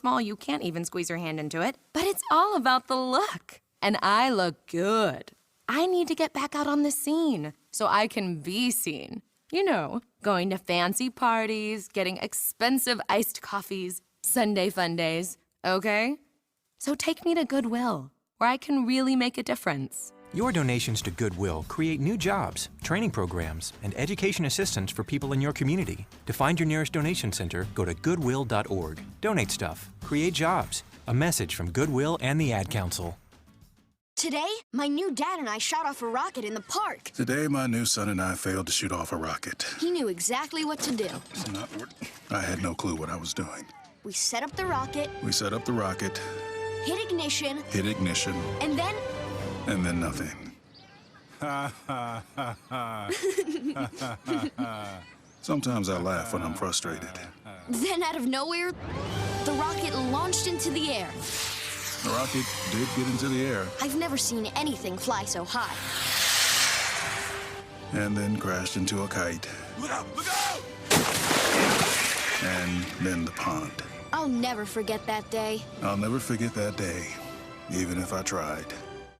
small you can't even squeeze your hand into it. But it's all about the look. And I look good. I need to get back out on the scene so I can be seen. You know, going to fancy parties, getting expensive iced coffees, Sunday fun days, okay? So take me to Goodwill, where I can really make a difference. Your donations to Goodwill create new jobs, training programs, and education assistance for people in your community. To find your nearest donation center, go to goodwill.org. Donate stuff. Create jobs. A message from Goodwill and the Ad Council. Today, my new dad and I shot off a rocket in the park. Today, my new son and I failed to shoot off a rocket. He knew exactly what to do. I had no clue what I was doing. We set up the rocket. Hit ignition. And then... And then nothing. Sometimes I laugh when I'm frustrated. Then out of nowhere, the rocket launched into the air. The rocket did get into the air. I've never seen anything fly so high. And then crashed into a kite. Look out! Look out! And then the pond. I'll never forget that day. I'll never forget that day, even if I tried.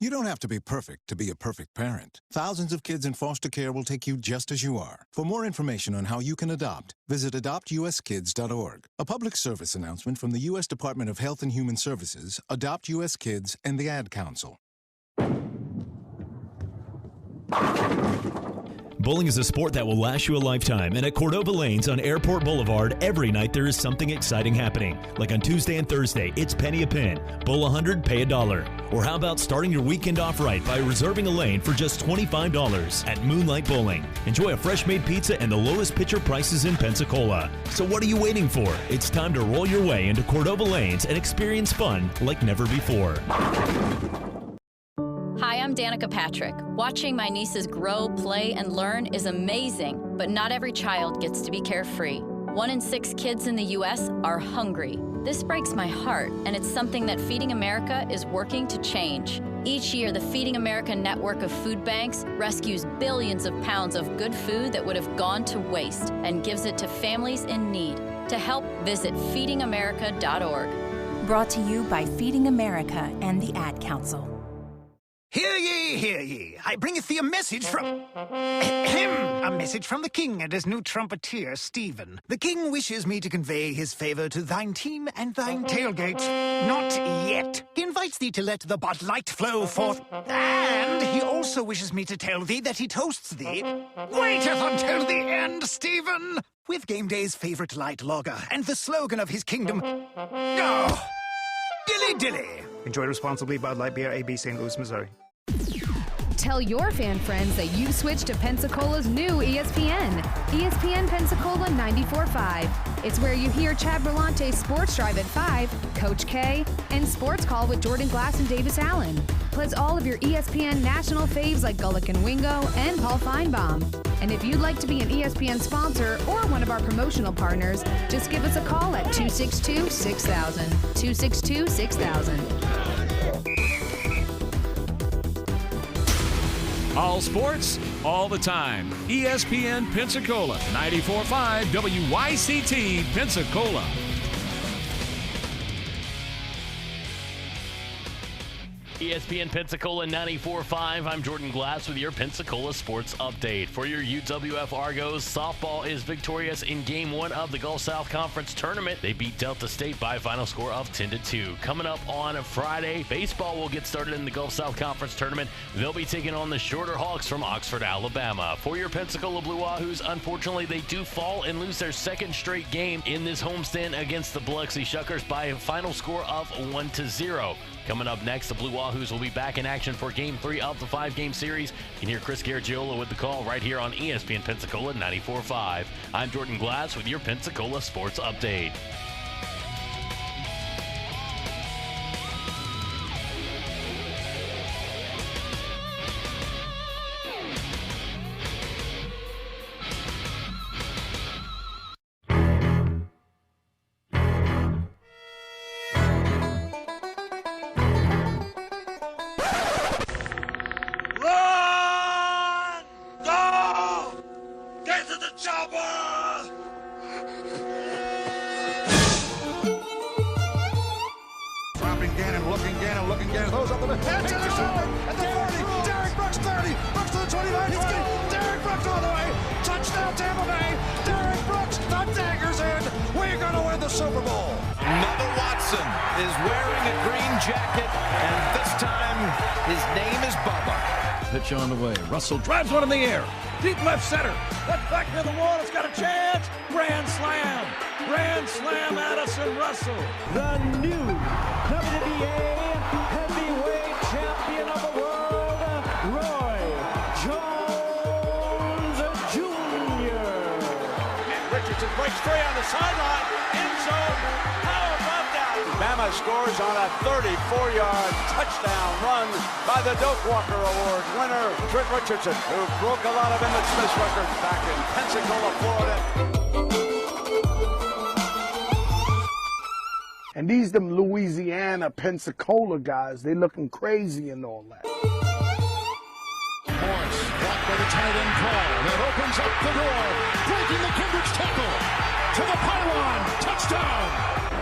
You don't have to be perfect to be a perfect parent. Thousands of kids in foster care will take you just as you are. For more information on how you can adopt, visit adoptuskids.org. A public service announcement from the U.S. Department of Health and Human Services, Adopt U.S. Kids, and the Ad Council. Bowling is a sport that will last you a lifetime, and at Cordova Lanes on Airport Boulevard, every night there is something exciting happening. Like on Tuesday and Thursday, it's penny a pin. Bowl 100, pay $1. Or how about starting your weekend off right by reserving a lane for just $25 at Moonlight Bowling. Enjoy a fresh-made pizza and the lowest pitcher prices in Pensacola. So what are you waiting for? It's time to roll your way into Cordova Lanes and experience fun like never before. Hi, I'm Danica Patrick. Watching my nieces grow, play, and learn is amazing, but not every child gets to be carefree. 1 in 6 kids in the U.S. are hungry. This breaks my heart, and it's something that Feeding America is working to change. Each year, the Feeding America network of food banks rescues billions of pounds of good food that would have gone to waste and gives it to families in need. To help, visit feedingamerica.org. Brought to you by Feeding America and the Ad Council. Hear ye, hear ye. I bringeth thee a message from... a message from the king and his new trumpeter, Stephen. The king wishes me to convey his favor to thine team and thine tailgate. Not yet. He invites thee to let the Bud Light flow forth. And he also wishes me to tell thee that he toasts thee. Waiteth until the end, Stephen! With game day's favorite light lager and the slogan of his kingdom... Oh! Dilly dilly! Enjoy responsibly. Bud Light Beer, AB, St. Louis, Missouri. Tell your fan friends that you've switched to Pensacola's new ESPN. ESPN Pensacola 94.5. It's where you hear Chad Berlante's Sports Drive at 5, Coach K, and Sports Call with Jordan Glass and Davis Allen. Plus all of your ESPN national faves like Gullick and Wingo and Paul Feinbaum. And if you'd like to be an ESPN sponsor or one of our promotional partners, just give us a call at 262-6000. 262-6000. All sports, all the time. ESPN Pensacola, 94.5 WYCT Pensacola. ESPN Pensacola 94.5. I'm Jordan Glass with your Pensacola Sports Update. For your UWF Argos, softball is victorious in Game 1 of the Gulf South Conference Tournament. They beat Delta State by a final score of 10-2. Coming up on Friday, baseball will get started in the Gulf South Conference Tournament. They'll be taking on the Shorter Hawks from Oxford, Alabama. For your Pensacola Blue Wahoos, unfortunately, they do fall and lose their second straight game in this homestand against the Biloxi Shuckers by a final score of 1-0. Coming up next, the Blue Wahoos will be back in action for Game 3 of the 5-game series. You can hear Chris Garagiola with the call right here on ESPN Pensacola 94.5. I'm Jordan Glass with your Pensacola Sports Update. Stepping Gannon, looking Gannon. Those up the middle. And to the shore at the 40. Derek Brooks 30. Brooks to the 29, 20. Derek Brooks all the way. Touchdown Tampa Bay. Derek Brooks, the dagger's in. We're going to win the Super Bowl. Another Watson is wearing a green jacket, and this time his name is Bubba. Pitch on the way. Russell drives one in the air. Deep left center. That's back near the wall. It's got a chance. Grand slam. Addison Russell. The new WBA heavyweight champion of the world, Roy Jones Jr. And Richardson breaks free on the sideline. End zone. How about that? Bama scores on a 34-yard touchdown run by the Doak Walker Award winner, Trent Richardson, who broke a lot of Emmett Smith's records back in Pensacola, Florida. And these them Louisiana, Pensacola guys, they looking crazy and all that. Morris, blocked by the tight end Paul. That opens up the door. Breaking the Kendricks tackle. To the pylon. Touchdown.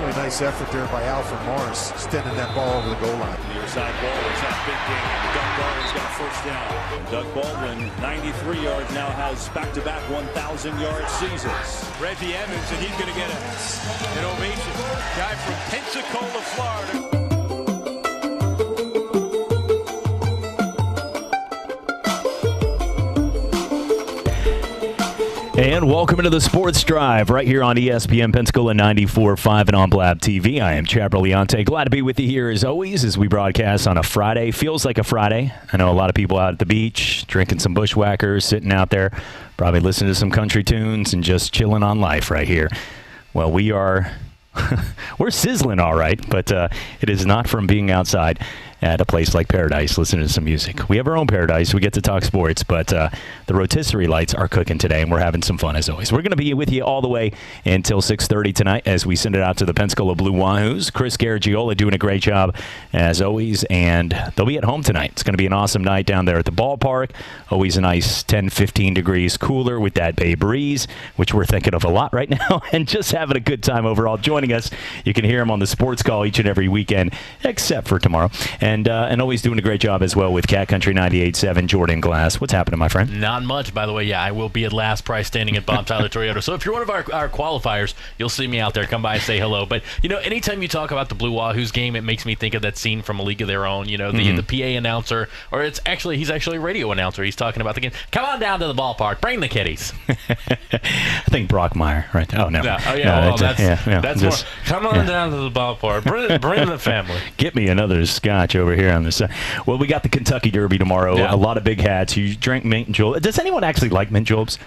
Really nice effort there by Alfred Morris, extending that ball over the goal line. Near side ball, it's that big game. Doug Baldwin's got a first down. And Doug Baldwin, 93 yards, now has back-to-back 1,000-yard seasons. Reggie Evans, and he's going to get an ovation. Guy from Pensacola, Florida. And welcome into the Sports Drive right here on ESPN Pensacola 94.5 and on Blab TV. I am Chad Brillante. Glad to be with you here as always as we broadcast on a Friday. Feels like a Friday. I know a lot of people out at the beach drinking some bushwhackers, sitting out there, probably listening to some country tunes and just chilling on life right here. Well, we are we're sizzling all right, but it is not from being outside at a place like Paradise listening to some music. We have our own Paradise. We get to talk sports, but the rotisserie lights are cooking today, and we're having some fun as always. We're going to be with you all the way until 6:30 tonight as we send it out to the Pensacola Blue Wahoos. Chris Garagiola doing a great job as always, and they'll be at home tonight. It's going to be an awesome night down there at the ballpark. Always a nice 10, 15 degrees cooler with that bay breeze, which we're thinking of a lot right now, and just having a good time overall. Joining us, you can hear him on the Sports Call each and every weekend, except for tomorrow. And always doing a great job as well with Cat Country 98.7, Jordan Glass. What's happening, my friend? Not much, by the way. Yeah, I will be at last price standing at Bob Tyler Toyota. So if you're one of our qualifiers, you'll see me out there. Come by and say hello. But, you know, anytime you talk about the Blue Wahoos game, it makes me think of that scene from A League of Their Own. You know, the PA announcer, or he's actually a radio announcer. He's talking about the game. Come on down to the ballpark. Bring the kiddies. I think Brockmeyer, right? Oh, no. Oh, yeah. No, that's more. Come on down to the ballpark. Bring the family. Get me another scotch over here on the side. Well, we got the Kentucky Derby tomorrow. Yeah. A lot of big hats. You drink mint juleps. Does anyone actually like mint juleps?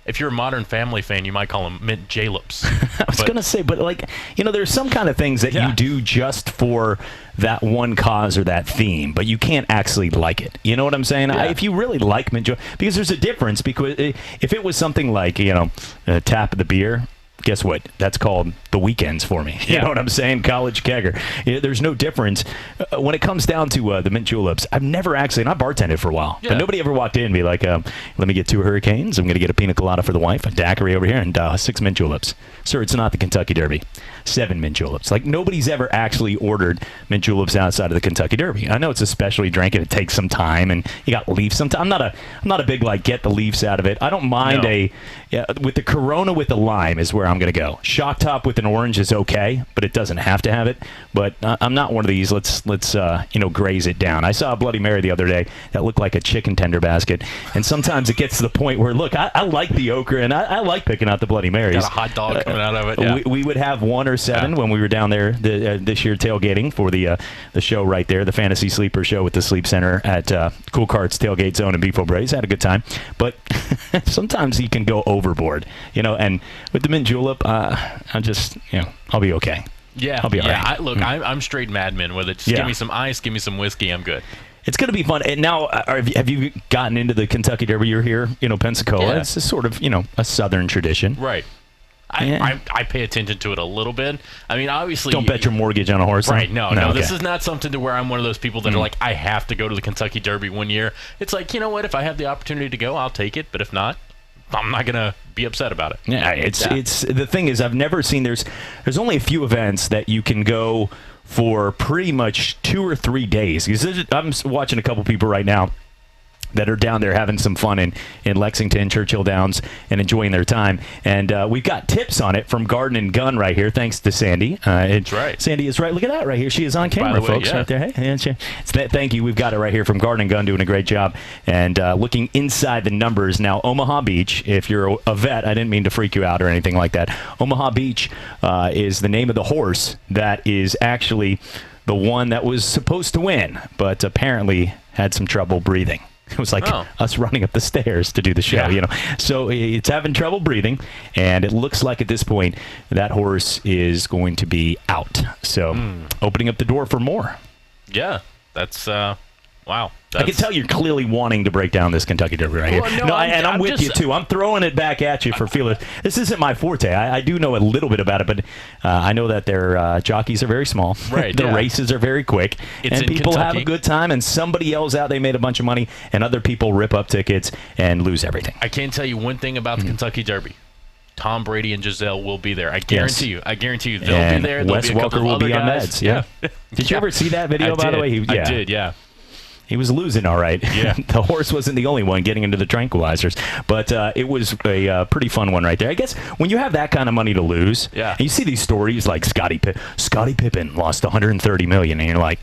If you're a Modern Family fan, you might call them mint jalops. I was going to say, but like, you know, there's some kind of things that you do just for that one cause or that theme, but you can't actually like it. You know what I'm saying? Yeah. If you really like mint juleps, because there's a difference, because if it was something like, you know, tap of the beer, guess what? That's called the weekends for me. You know what I'm saying? College kegger. There's no difference. When it comes down to the mint juleps, I've never actually, and I bartended for a while, but nobody ever walked in and be like, let me get 2 Hurricanes. I'm going to get a pina colada for the wife, a daiquiri over here, and 6 mint juleps. Sir, it's not the Kentucky Derby. 7 mint juleps. Like, nobody's ever actually ordered mint juleps outside of the Kentucky Derby. I know it's a specialty drink and it takes some time, and you got leaves sometimes. I'm not a big, like, get the leaves out of it. I don't mind with the Corona with the lime is where I'm going to go. Shock top with an orange is okay, but it doesn't have to have it. But I'm not one of these, let's graze it down. I saw a Bloody Mary the other day that looked like a chicken tender basket, and sometimes it gets to the point where, look, I like the okra, and I like picking out the Bloody Marys. Got a hot dog coming out of it. We would have 1 or 7 when we were down there this year tailgating for the show right there, the Fantasy Sleeper show with the Sleep Center at Cool Carts Tailgate Zone in Beef O'Brady's. Had a good time, but sometimes you can go overboard, you know. And with the mint julep, I'm just, I'll be okay. Yeah, I'll be all right. I'm straight Mad Men with it. Just give me some ice, give me some whiskey, I'm good. It's going to be fun. And now, have you gotten into the Kentucky Derby? You're here, Pensacola. Yeah. It's a sort of, a Southern tradition. Right. I pay attention to it a little bit. I mean, obviously... Don't bet your mortgage on a horse. Right, no. Okay. This is not something to where I'm one of those people that are like, I have to go to the Kentucky Derby one year. It's like, you know what? If I have the opportunity to go, I'll take it. But if not, I'm not going to be upset about it. Yeah, it's the thing is, I've never seen there's only a few events that you can go for pretty much 2 or 3 days. I'm watching a couple people right now that are down there having some fun in Lexington, Churchill Downs, and enjoying their time. And we've got tips on it from Garden and Gun right here, thanks to Sandy. That's right. Sandy is right. Look at that right here. She is on camera, way, folks, right there. Hey, thank you. We've got it right here from Garden and Gun, doing a great job. And looking inside the numbers now, Omaha Beach, if you're a vet, I didn't mean to freak you out or anything like that. Omaha Beach is the name of the horse that is actually the one that was supposed to win, but apparently had some trouble breathing. It was like us running up the stairs to do the show, So it's having trouble breathing, and it looks like at this point that horse is going to be out. So opening up the door for more. Yeah, that's wow. I can tell you're clearly wanting to break down this Kentucky Derby right here. I'm with you, too. I'm throwing it back at you for feelers. This isn't my forte. I do know a little bit about it, but I know that their jockeys are very small. Right. The races are very quick. It's and people Kentucky. have a good time, and somebody yells out they made a bunch of money, and other people rip up tickets and lose everything. I can tell you one thing about the Kentucky Derby. Tom Brady and Giselle will be there. I guarantee you. They'll be there. Wes There'll be a couple Welker will other be on guys. meds. Yeah. Did you ever see that video, by the way? I did, yeah. He was losing all right. Yeah. The horse wasn't the only one getting into the tranquilizers. But it was a pretty fun one right there. I guess when you have that kind of money to lose, and you see these stories like Scottie Pippen lost $130 million, and you're like,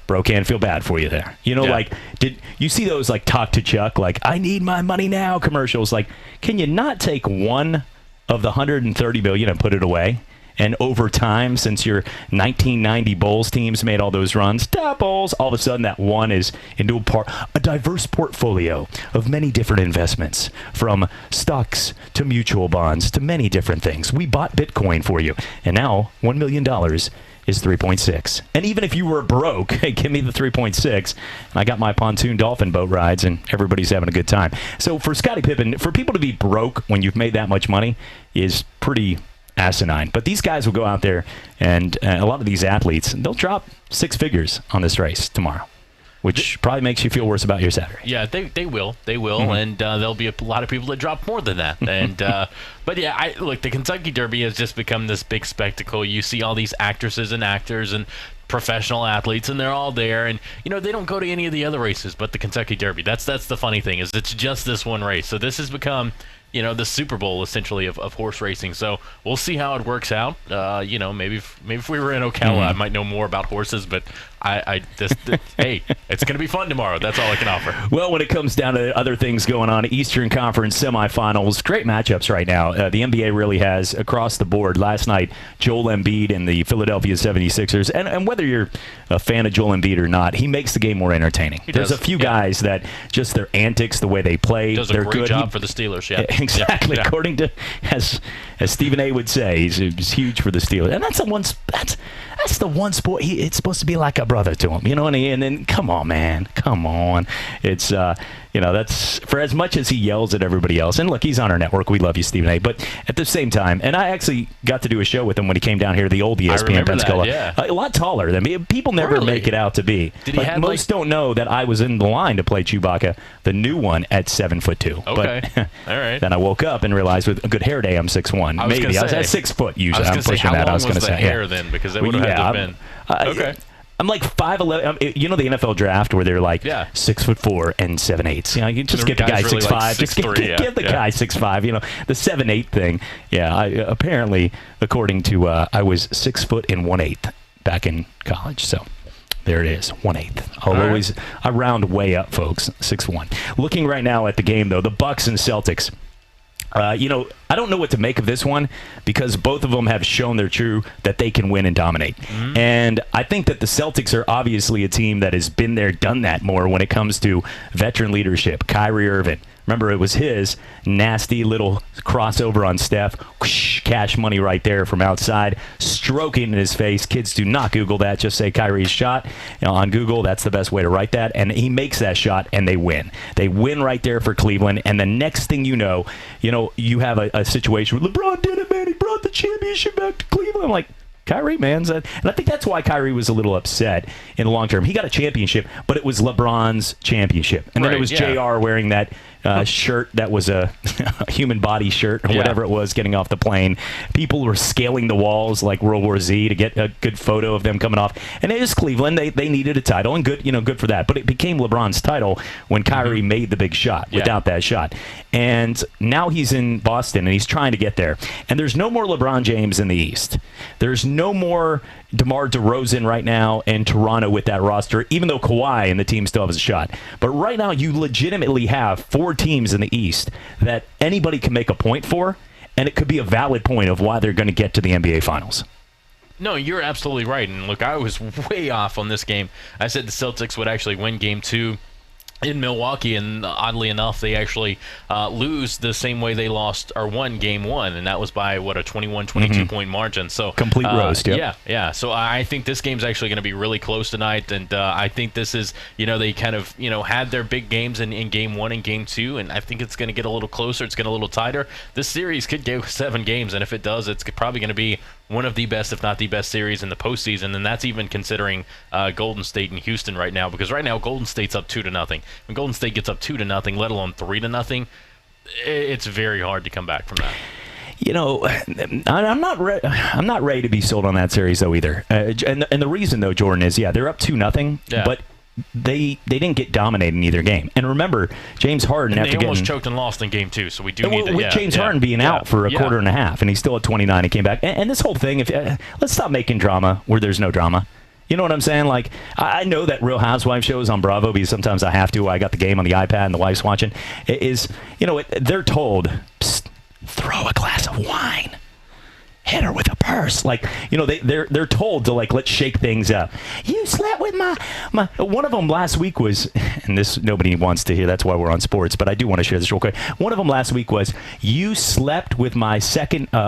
bro, can't feel bad for you there. Like, did you see those like Talk to Chuck, like, I need my money now commercials? Like, can you not take one of the $130 million and put it away? And over time, since your 1990 Bulls teams made all those runs, top Bulls, all of a sudden that one is into a diverse portfolio of many different investments, from stocks to mutual bonds to many different things. We bought Bitcoin for you, and now $1 million is 3.6. And even if you were broke, hey, give me the 3.6, and I got my pontoon dolphin boat rides, and everybody's having a good time. So for Scottie Pippen, for people to be broke when you've made that much money is pretty asinine. But these guys will go out there, and a lot of these athletes, they'll drop 6 figures on this race tomorrow, which probably makes you feel worse about your Saturday. Yeah, they will, and there'll be a lot of people that drop more than that. And but yeah, look, the Kentucky Derby has just become this big spectacle. You see all these actresses and actors and professional athletes, and they're all there, and they don't go to any of the other races but the Kentucky Derby. That's the funny thing, is it's just this one race. So this has become the Super Bowl essentially of horse racing. So we'll see how it works out. Maybe if we were in Ocala, I might know more about horses, but hey, it's going to be fun tomorrow. That's all I can offer. Well, when it comes down to other things going on, Eastern Conference semifinals, great matchups right now. The NBA really has across the board. Last night, Joel Embiid and the Philadelphia 76ers, and whether you're a fan of Joel Embiid or not, he makes the game more entertaining. There's a few guys that just their antics, the way they play, does they're a great good. job for the Steelers, yeah. Exactly. Yeah. According to, as Stephen A. would say, he's huge for the Steelers. And that's the one sport it's supposed to be like a brother to him. And then come on, man. Come on. It's, that's for as much as he yells at everybody else. And look, he's on our network. We love you, Stephen A. But at the same time, and I actually got to do a show with him when he came down here, the old ESPN Pensacola. A lot taller than me. People never make it out to be. Most don't know that I was in the line to play Chewbacca, the new one, at 7'2". Okay. But all right. Then I woke up and realized with a good hair day, I'm 6'1". Maybe I was at 6 foot usually. I was going to say, how long was the hair yeah. then? Because they would have had to have been. Okay. I'm like 5'11". The NFL draft where they're like 6'4" and 7'8". You just get the guy 6'5". Like just give the guy 6'5". The 7'8" thing. Yeah. Apparently, according to I was 6 foot and 1/8 back in college. So there it is, 1/8. I round way up, folks. 6'1". Looking right now at the game though, the Bucks and Celtics. I don't know what to make of this one because both of them have shown that they can win and dominate. Mm-hmm. And I think that the Celtics are obviously a team that has been there, done that more when it comes to veteran leadership. Kyrie Irving. Remember, it was his nasty little crossover on Steph. Whoosh, cash money right there from outside, stroking in his face. Kids, do not Google that. Just say Kyrie's shot on Google. That's the best way to write that. And he makes that shot, and they win. They win right there for Cleveland. And the next thing you know, you have a situation where LeBron did it, man. He brought the championship back to Cleveland. I'm like, Kyrie, man. And I think that's why Kyrie was a little upset in the long term. He got a championship, but it was LeBron's championship. And then it was JR wearing that shirt that was a human body shirt or whatever it was getting off the plane. People were scaling the walls like World War Z to get a good photo of them coming off. And it is Cleveland. They needed a title, and good for that. But it became LeBron's title when Kyrie made the big shot. Without that shot. And now he's in Boston, and he's trying to get there. And there's no more LeBron James in the East. There's no more DeMar DeRozan right now in Toronto with that roster, even though Kawhi and the team still has a shot. But right now, you legitimately have 4 teams in the East that anybody can make a point for, and it could be a valid point of why they're going to get to the NBA Finals. No, you're absolutely right. And look, I was way off on this game. I said the Celtics would actually win Game 2 in Milwaukee, and oddly enough, they actually lose the same way they lost or won Game 1, and that was by, a 21-22 point margin. So complete roast, yeah. So I think this game's actually going to be really close tonight, and I think this is, they kind of, had their big games in Game 1 and Game 2, and I think it's going to get a little closer. It's going to get a little tighter. This series could go 7 games, and if it does, it's probably going to be one of the best, if not the best series in the postseason, and that's even considering Golden State and Houston right now, because right now Golden State's up 2-0. When Golden State gets up 2-0, let alone 3-0, it's very hard to come back from that. I'm not ready to be sold on that series though either. And the reason though, Jordan, is they're up 2-0, but they didn't get dominated in either game. And remember, James Harden and they almost choked and lost in Game 2, so we do need to. With James Harden being out for a quarter and a half, and he's still at 29, he came back. And this whole thing, let's stop making drama where there's no drama. You know what I'm saying? Like, I know that Real Housewives shows on Bravo, because sometimes I have to. I got the game on the iPad and the wife's watching. They're told, psst, throw a glass of wine. Hit her with a purse. Like, they're told to, let's shake things up. You slept with my one of them last week was, and this nobody wants to hear, that's why we're on sports, but I do want to share this real quick. One of them last week was, you slept with my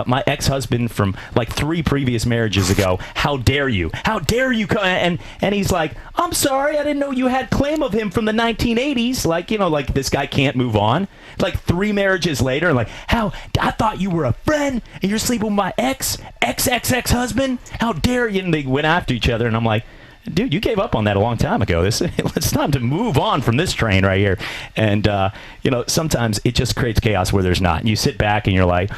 my ex-husband from 3 previous marriages ago. How dare you? How dare you? And he's like, I'm sorry, I didn't know you had claim of him from the 1980s. This guy can't move on. 3 marriages later, how, I thought you were a friend, and you're sleeping with my ex-husband? How dare you? And they went after each other, and I'm like, dude, you gave up on that a long time ago. It's time to move on from this train right here. And, sometimes it just creates chaos where there's not. And you sit back and you're like,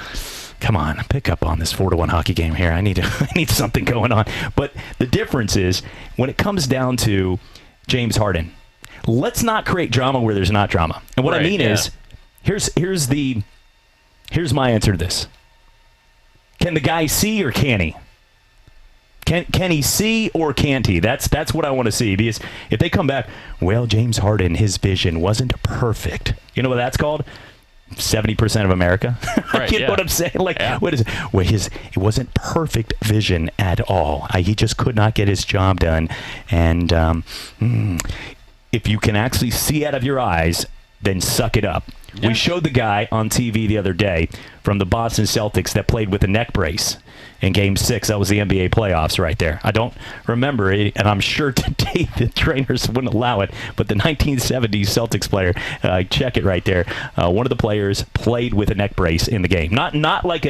come on, pick up on this 4-1 hockey game here. I need something going on. But the difference is, when it comes down to James Harden, let's not create drama where there's not drama. And what I mean is, here's my answer to this. Can the guy see or can he? Can he see or can't he? That's what I want to see. Because if they come back, well, James Harden, his vision wasn't perfect. You know what that's called? 70% of America. You know what I'm saying? What is it? Well, it wasn't perfect vision at all. He just could not get his job done. And if you can actually see out of your eyes, then suck it up. We showed the guy on TV the other day from the Boston Celtics that played with a neck brace in Game 6. That was the NBA playoffs right there. I don't remember it, and I'm sure today the trainers wouldn't allow it, but the 1970s Celtics player, check it right there. One of the players played with a neck brace in the game. Not like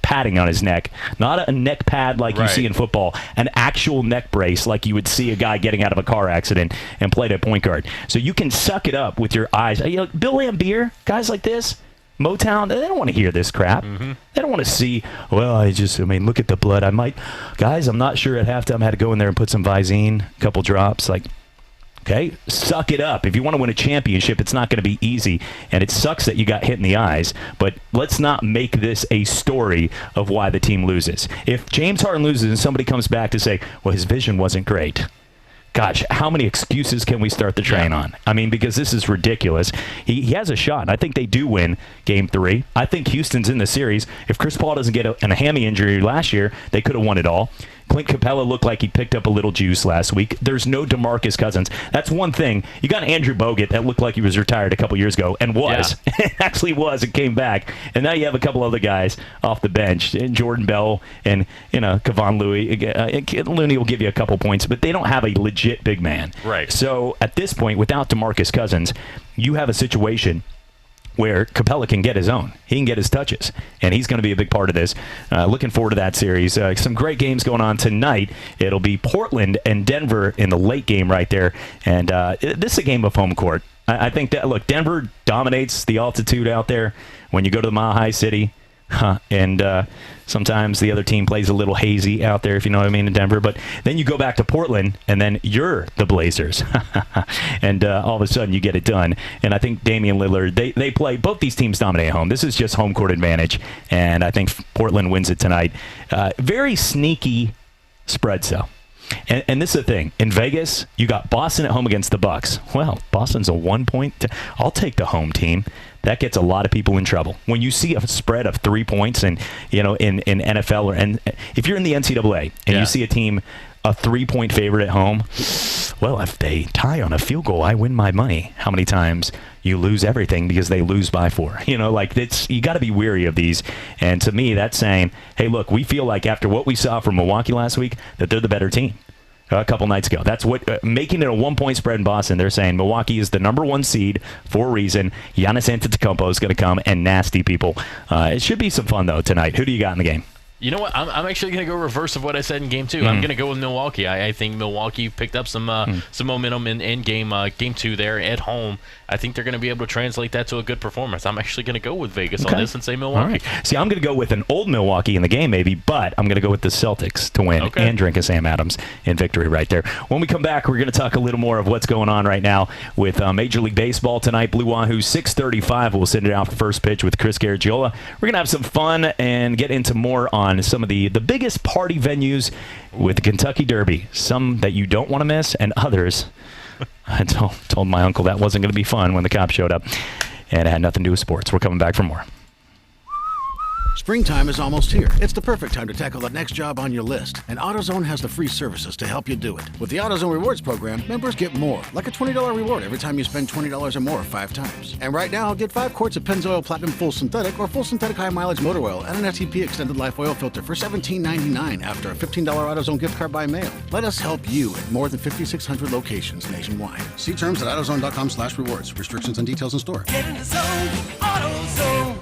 padding on his neck, not a neck pad like you see in football, an actual neck brace like you would see a guy getting out of a car accident and played at point guard. So you can suck it up with your eyes. Bill Laimbeer, guys like this, Motown, they don't want to hear this crap. They don't want to see, look at the blood. I'm not sure at halftime I had to go in there and put some Visine, a couple drops. Okay, suck it up. If you want to win a championship, it's not going to be easy, and it sucks that you got hit in the eyes, but let's not make this a story of why the team loses. If James Harden loses and somebody comes back to say, well, his vision wasn't great, gosh, how many excuses can we start the train on? I mean, because this is ridiculous. He has a shot. I think they do win Game 3. I think Houston's in the series. If Chris Paul doesn't get a hammy injury last year, they could have won it all. Clint Capella looked like he picked up a little juice last week. There's no DeMarcus Cousins. That's one thing. You got Andrew Bogut that looked like he was retired a couple years ago, and was. Actually was, and came back. And now you have a couple other guys off the bench, and Jordan Bell and Kevon Looney will give you a couple points, but they don't have a legit big man. Right. So at this point, without DeMarcus Cousins, you have a situation where Capella can get his own. He can get his touches, and he's going to be a big part of this. Looking forward to that series. Some great games going on tonight. It'll be Portland and Denver in the late game right there, and this is a game of home court. I think that, look, Denver dominates the altitude out there when you go to the Mile High City. And sometimes the other team plays a little hazy out there, if you know what I mean, in Denver. But then you go back to Portland, and then you're the Blazers. And all of a sudden you get it done. And I think Damian Lillard, they play, both these teams dominate at home. This is just home court advantage. And I think Portland wins it tonight. Very sneaky spread, though. And this is the thing. In Vegas, you got Boston at home against the Bucks. Well, Boston's a 1 point. I'll take the home team. That gets a lot of people in trouble. When you see a spread of 3 points, and in NFL, and if you're in the NCAA and you see a team a 3-point favorite at home, well, if they tie on a field goal, I win my money. How many times you lose everything because they lose by 4? You got to be weary of these. And to me, that's saying, hey, look, we feel like after what we saw from Milwaukee last week, that they're the better team. A couple nights ago. That's what making it a 1-point spread in Boston. They're saying Milwaukee is the number 1 seed for a reason. Giannis Antetokounmpo is going to come, and nasty people. It should be some fun though tonight. Who do you got in the game? You know what? I'm actually going to go reverse of what I said in Game 2. I'm going to go with Milwaukee. I think Milwaukee picked up some momentum in Game 2 there at home. I think they're going to be able to translate that to a good performance. I'm actually going to go with Vegas on this and say Milwaukee. All right. See, I'm going to go with an old Milwaukee in the game maybe, but I'm going to go with the Celtics to win and drink a Sam Adams in victory right there. When we come back, we're going to talk a little more of what's going on right now with Major League Baseball tonight. Blue Wahoo 6:35. We'll send it out for first pitch with Chris Garagiola. We're going to have some fun and get into more on some of the biggest party venues with the Kentucky Derby. Some that you don't want to miss, and others. I told my uncle that wasn't going to be fun when the cops showed up, and it had nothing to do with sports. We're coming back for more. Springtime is almost here. It's the perfect time to tackle the next job on your list. And AutoZone has the free services to help you do it. With the AutoZone Rewards program, members get more, like a $20 reward every time you spend $20 or more 5 times. And right now, get 5 quarts of Pennzoil Platinum Full Synthetic or Full Synthetic High Mileage Motor Oil and an FTP Extended Life Oil Filter for $17.99 after a $15 AutoZone gift card by mail. Let us help you at more than 5,600 locations nationwide. See terms at AutoZone.com/rewards. Restrictions and details in store. Get in the zone, AutoZone.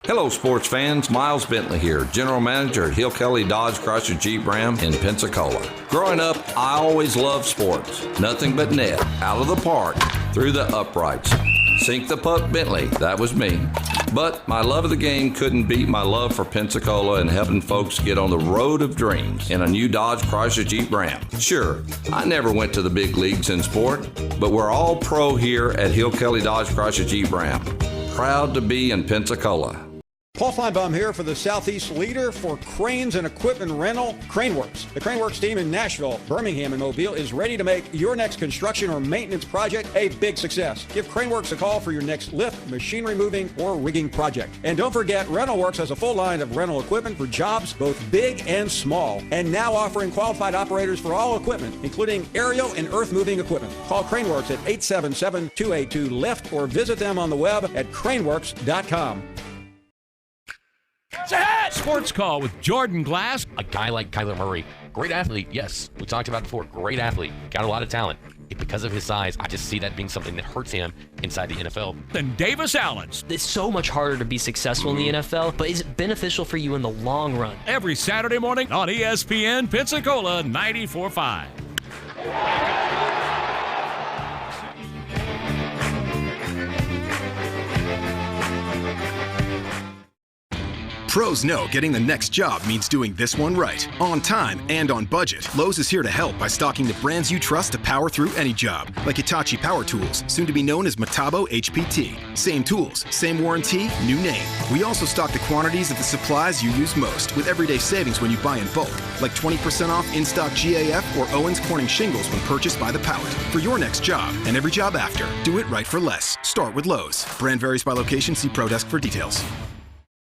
Hello, sports fans. Miles Bentley here, General Manager at Hill Kelly Dodge Chrysler Jeep Ram in Pensacola. Growing up, I always loved sports. Nothing but net, out of the park, through the uprights. Sink the puck Bentley, that was me. But my love of the game couldn't beat my love for Pensacola and helping folks get on the road of dreams in a new Dodge Chrysler Jeep Ram. Sure, I never went to the big leagues in sport, but we're all pro here at Hill Kelly Dodge Chrysler Jeep Ram. Proud to be in Pensacola. Paul Feinbaum here for the Southeast leader for cranes and equipment rental, Craneworks. The Craneworks team in Nashville, Birmingham, and Mobile is ready to make your next construction or maintenance project a big success. Give Craneworks a call for your next lift, machinery moving, or rigging project. And don't forget, RentalWorks has a full line of rental equipment for jobs both big and small, and now offering qualified operators for all equipment, including aerial and earth-moving equipment. Call Craneworks at 877-282-LIFT or visit them on the web at craneworks.com. Sports Call with Jordan Glass. A guy like Kyler Murray, great athlete, yes. We talked about it before, great athlete, got a lot of talent. Because of his size, I just see that being something that hurts him inside the NFL. Then Davis Allen. It's so much harder to be successful in the NFL, but is it beneficial for you in the long run? Every Saturday morning on ESPN Pensacola 94.5. Pros know getting the next job means doing this one right, on time and on budget. Lowe's is here to help by stocking the brands you trust to power through any job, like Hitachi Power Tools, soon to be known as Metabo HPT. Same tools, same warranty, new name. We also stock the quantities of the supplies you use most, with everyday savings when you buy in bulk, like 20% off in-stock GAF or Owens Corning shingles when purchased by the pallet. For your next job and every job after, do it right for less. Start with Lowe's. Brand varies by location. See Pro Desk for details.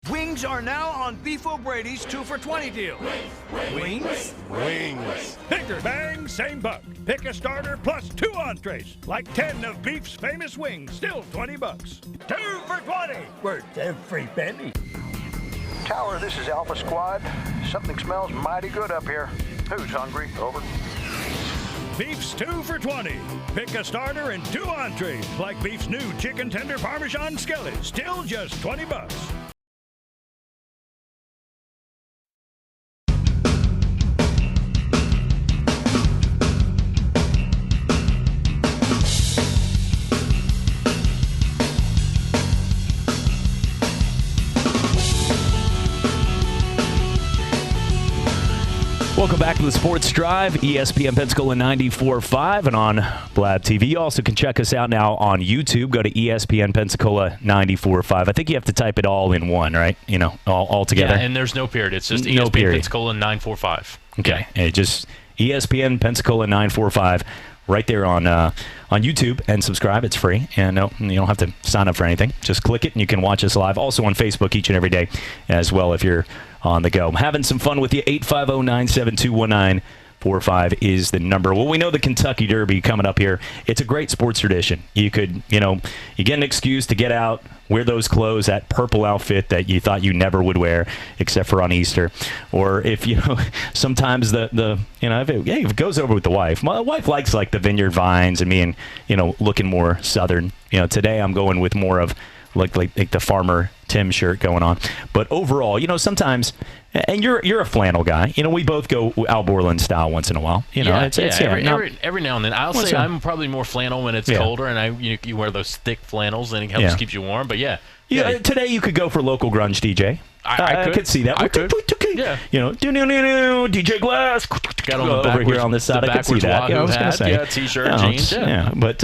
Wings are now on Beef O'Brady's 2 for $20 deal. Wings? Wings. Bigger bang, same buck. Pick a starter plus 2 entrees. Like 10 of Beef's famous wings, still $20. 2 for $20. Worth every penny. Tower, this is Alpha Squad. Something smells mighty good up here. Who's hungry? Over. Beef's 2 for $20. Pick a starter and 2 entrees. Like Beef's new chicken tender Parmesan skillet, still just $20. back to the Sports Drive, ESPN Pensacola 94.5 and on Blab TV. You also can check us out now on YouTube. Go to ESPN Pensacola 94.5. I think you have to type it all in one, right? You know, all together. Yeah, and there's no period. It's just no ESPN period. Pensacola 945. Okay, yeah. Just ESPN Pensacola 945 right there on YouTube, and subscribe. It's free, and no, you don't have to sign up for anything. Just click it, and you can watch us live. Also on Facebook each and every day as well if you're on the go. I'm having some fun with you. 850-972-1945 is the number. Well, we know the Kentucky Derby coming up here. It's a great sports tradition. You could, you get an excuse to get out, wear those clothes, that purple outfit that you thought you never would wear, except for on Easter. Or if, sometimes if it goes over with the wife. My wife likes like the vineyard vines and me and, looking more southern. Today I'm going with more of like the Farmer Tim shirt going on. But overall, sometimes, and you're a flannel guy. We both go Al Borland style once in a while. Every now and then. I'll say I'm probably more flannel when it's colder, and you wear those thick flannels, and it helps keep you warm. But yeah. Today you could go for local grunge DJ. I could see that. I could. Yeah. DJ Glass. Got on the over here on this side. I could see that. I was going to say. Yeah, t-shirt, jeans. Yeah. But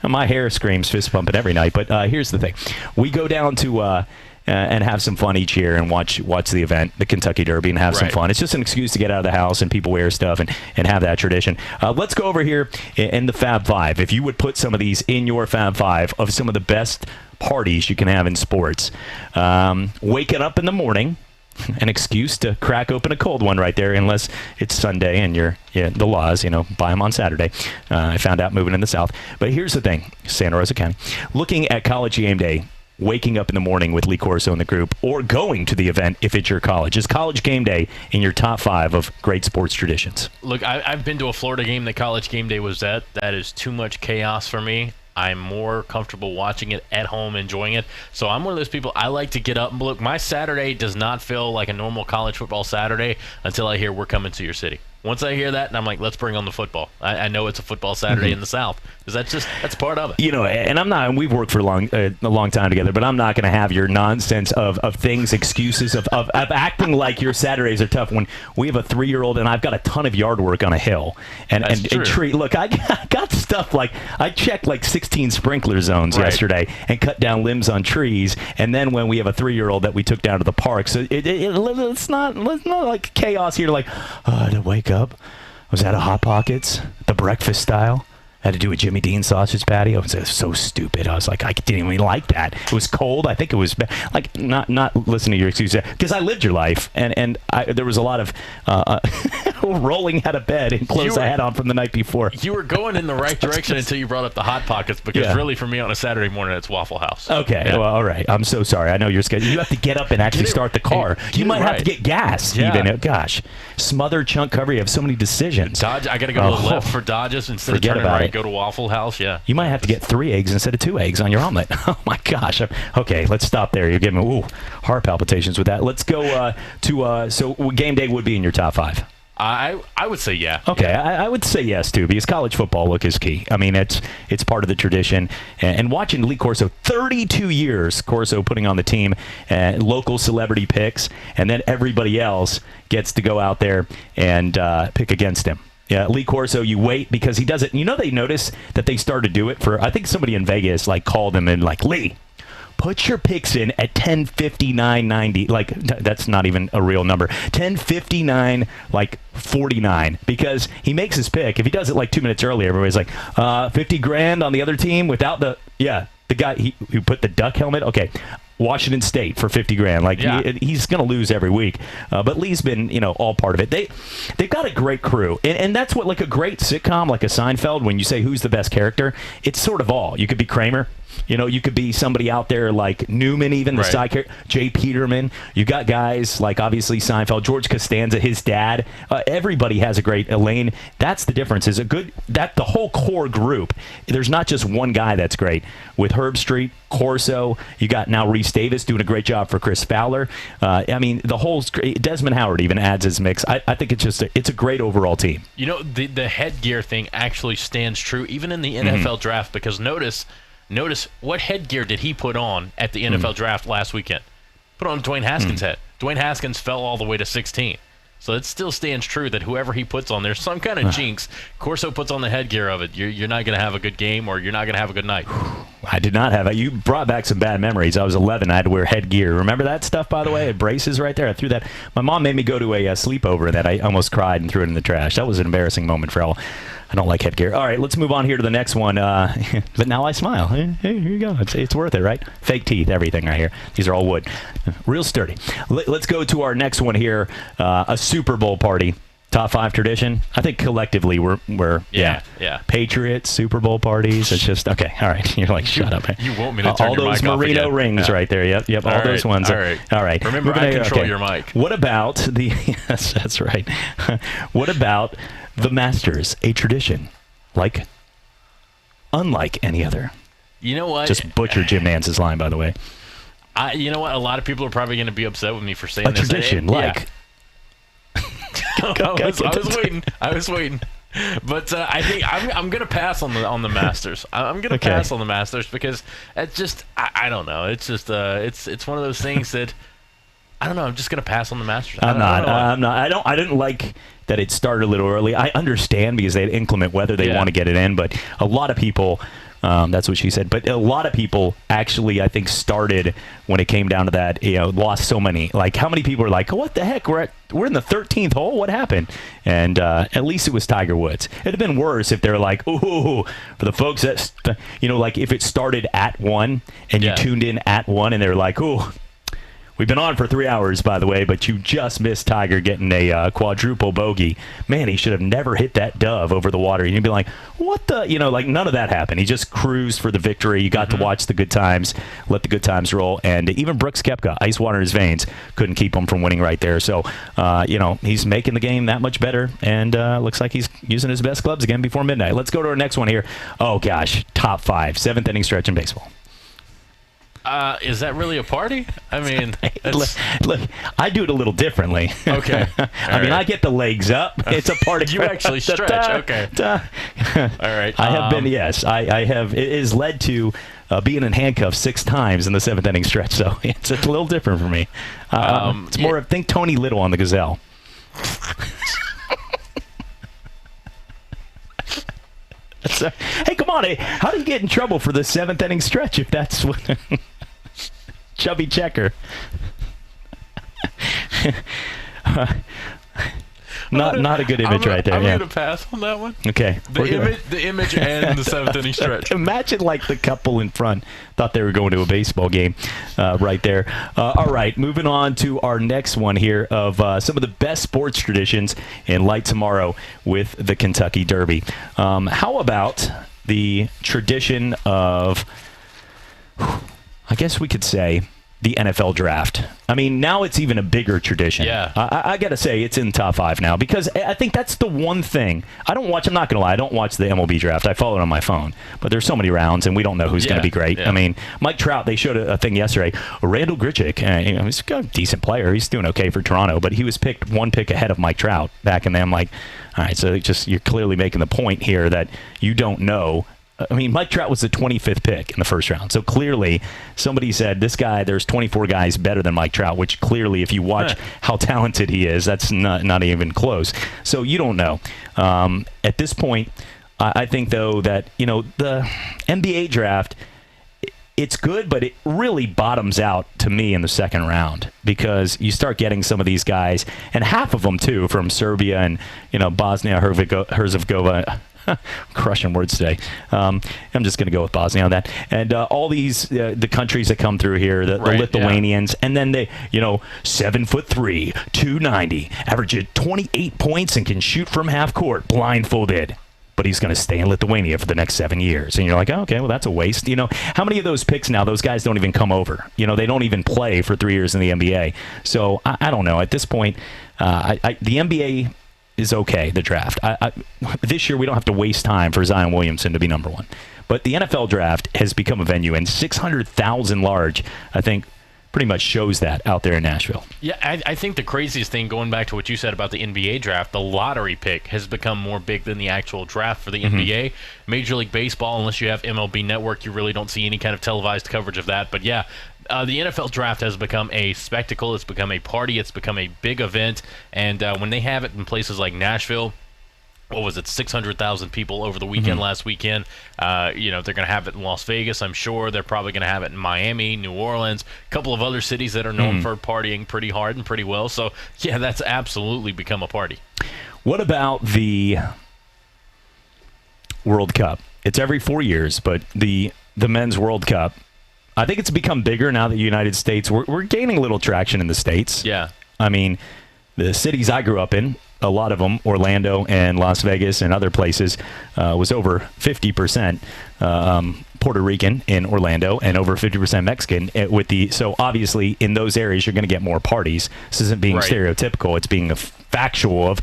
my hair screams fist pumping every night. But here's the thing: we go down to and have some fun each year and watch the event, the Kentucky Derby, and have some fun. It's just an excuse to get out of the house and people wear stuff and have that tradition. Let's go over here in the Fab Five. If you would put some of these in your Fab Five of some of the best parties you can have in sports. Waking up in the morning, an excuse to crack open a cold one right there, unless it's Sunday and the laws, buy them on Saturday. I found out moving in the South. But here's the thing, Santa Rosa County, looking at college game day, waking up in the morning with Lee Corso and the group, or going to the event if it's your college. Is college game day in your top 5 of great sports traditions? Look, I've been to a Florida game that college game day was at. That is too much chaos for me. I'm more comfortable watching it at home, enjoying it. So I'm one of those people, I like to get up and look. My Saturday does not feel like a normal college football Saturday until I hear we're coming to your city. Once I hear that, and I'm like, let's bring on the football. I know it's a football Saturday in the South, because that's part of it. And I'm not. We've worked for a long time together, but I'm not going to have your nonsense of things, excuses of acting like your Saturdays are tough when we have a 3-year-old and I've got a ton of yard work on a hill and tree. Look, I got stuff like I checked like 16 sprinkler zones yesterday and cut down limbs on trees, and then when we have a 3-year-old that we took down to the park, so it's not like chaos here. Like, I had to wake up. I was at a Hot Pockets, the breakfast style. I had to do a Jimmy Dean sausage patty. It was so stupid. I was like, I didn't even like that. It was cold. I think it was like not listening to your excuses, because I lived your life, and there was a lot of rolling out of bed in clothes I had on from the night before. You were going in the right direction until you brought up the Hot Pockets, because really for me on a Saturday morning it's Waffle House. Okay, well, all right. I'm so sorry. I know you're scheduled. You have to get up and actually start the car. You might have to get gas even. Gosh, smother chunk cover. You have so many decisions. Dodge. I got to go to the left for Dodges instead of turning right. Go to Waffle House. Yeah. You might have to get 3 eggs instead of 2 eggs on your omelet. Oh my gosh. Okay, let's stop there. You're giving me heart palpitations with that. Let's go so game day would be in your top 5. I would say yeah. Okay, I would say yes too, because college football is key. I mean, it's part of the tradition. And watching Lee Corso, 32 years Corso putting on the team, local celebrity picks, and then everybody else gets to go out there and pick against him. Yeah, Lee Corso, you wait, because he does it. They noticed that they started to do it for, I think somebody in Vegas called him and Lee, put your picks in at 10:59:90. That's not even a real number. 10:59:49, because he makes his pick. If he does it 2 minutes earlier, everybody's like, $50,000 on the other team without the guy who put the duck helmet. Okay. Washington State for $50,000. He's going to lose every week. But Lee's been, all part of it. They've got a great crew. And that's what, a great sitcom, like a Seinfeld, when you say who's the best character, it's sort of all. You could be Kramer. You could be somebody out there like Newman, even the side character, Jay Peterman. You got guys like, obviously, Seinfeld, George Costanza, his dad. Everybody has a great Elaine. That's the difference. Is the whole core group. There's not just one guy that's great. With Herb Street, Corso, you got now Reese Davis doing a great job for Chris Fowler. The whole Desmond Howard even adds his mix. I think it's a great overall team. The headgear thing actually stands true even in the NFL draft, because notice what headgear did he put on at the NFL draft last weekend? Put on Dwayne Haskins' head. Dwayne Haskins fell all the way to 16. So it still stands true that whoever he puts on there, some kind of jinx, Corso puts on the headgear of it. You're not going to have a good game, or you're not going to have a good night. I did not have it. You brought back some bad memories. I was 11. I had to wear headgear. Remember that stuff, by the way? Braces right there. I threw that. My mom made me go to a sleepover that I almost cried and threw it in the trash. That was an embarrassing moment for all. I don't like headgear. All right, let's move on here to the next one. But now I smile. Hey, here you go. It's worth it, right? Fake teeth, everything right here. These are all wood. Real sturdy. Let's go to our next one here. A Super Bowl party. Top 5 tradition. I think collectively we're Patriots, Super Bowl parties. It's just, okay, all right. You're like, shut up. You want me to turn all your those mic off merino again. rings right there. Yep. All those ones. All right. All right. Remember, I control your mic. What about the, yes, that's right. What about the Masters, a tradition unlike any other? You know what? Just butchered Jim Nance's line, by the way. You know what? A lot of people are probably going to be upset with me for saying a this. Tradition, I was waiting. But I think I'm going to pass on the Masters. I'm going to pass on the Masters because it's just I don't know. It's just it's one of those things that I don't know. I'm just going to pass on the Masters. I'm not. I didn't like that it started a little early. I understand because they had inclement weather. They want to get it in, but a lot of people. That's what she said. But a lot of people actually, I think, started when it came down to that, lost so many. Like, how many people are like, oh, what the heck? We're in the 13th hole? What happened? And at least it was Tiger Woods. It'd have been worse if they're like, ooh, for the folks that, like if it started at 1 and you tuned in at 1 and they're like, ooh, we've been on for 3 hours, by the way, but you just missed Tiger getting a quadruple bogey. Man, he should have never hit that dove over the water. And you'd be like, what the? Like none of that happened. He just cruised for the victory. You got to watch the good times, let the good times roll. And even Brooks Koepka, ice water in his veins, couldn't keep him from winning right there. So, he's making the game that much better. And looks like he's using his best clubs again before midnight. Let's go to our next one here. Oh, gosh, top 5, 7th inning stretch in baseball. Is that really a party? I mean, look, I do it a little differently. Okay. I mean, I get the legs up. It's a party. You actually stretch. Okay. All right. I have been, yes. I have. It has led to being in handcuffs 6 times in the 7th inning stretch, so it's a little different for me. It's more of, think Tony Little on the Gazelle. Hey, come on. How do you get in trouble for the 7th inning stretch if that's what... Chubby checker. Not a good image right there. I'm going to pass on that one. Okay. The image and the 7th inning stretch. Imagine like the couple in front thought they were going to a baseball game right there. All right, moving on to our next one here of some of the best sports traditions in light tomorrow with the Kentucky Derby. How about the tradition of, I guess we could say, the NFL draft? I mean, now it's even a bigger tradition. Yeah. I got to say, it's in top 5 now because I think that's the one thing. I'm not going to lie, I don't watch the MLB draft. I follow it on my phone. But there's so many rounds, and we don't know who's going to be great. Yeah. I mean, Mike Trout, they showed a thing yesterday. Randall Grichuk, he's a decent player. He's doing okay for Toronto, but he was picked 1 pick ahead of Mike Trout back in there. I'm like, all right, so you're clearly making the point here that you don't know. I mean, Mike Trout was the 25th pick in the first round. So clearly, somebody said, this guy, there's 24 guys better than Mike Trout, which clearly, if you watch how talented he is, that's not even close. So you don't know. At this point, I think, though, that, the NBA draft, it's good, but it really bottoms out to me in the second round because you start getting some of these guys, and half of them, too, from Serbia and, Bosnia-Herzegovina. Crushing words today. I'm just going to go with Bosnia on that. And all these, the countries that come through here, the Lithuanians, and then they, 7'3", 290, average 28 points and can shoot from half court, blindfolded. But he's going to stay in Lithuania for the next 7 years. And you're like, oh, okay, well, that's a waste. How many of those picks now, those guys don't even come over? They don't even play for 3 years in the NBA. So I don't know. At this point, the NBA is okay, the draft. This year, we don't have to waste time for Zion Williamson to be number 1. But the NFL draft has become a venue, and 600,000 large, I think, pretty much shows that out there in Nashville. Yeah, I think the craziest thing, going back to what you said about the NBA draft, the lottery pick has become more big than the actual draft for the NBA. Major League Baseball, unless you have MLB Network, you really don't see any kind of televised coverage of that. But yeah, The NFL draft has become a spectacle. It's become a party. It's become a big event. And when they have it in places like Nashville, what was it, 600,000 people over the weekend last weekend. They're going to have it in Las Vegas, I'm sure. They're probably going to have it in Miami, New Orleans, a couple of other cities that are known for partying pretty hard and pretty well. So, yeah, that's absolutely become a party. What about the World Cup? It's every 4 years, but the Men's World Cup, I think it's become bigger now that the United States, we're gaining a little traction in the States. Yeah. I mean, the cities I grew up in, a lot of them, Orlando and Las Vegas and other places, was over 50% Puerto Rican in Orlando and over 50% Mexican. So obviously in those areas you're going to get more parties. This isn't being stereotypical. It's being factual of,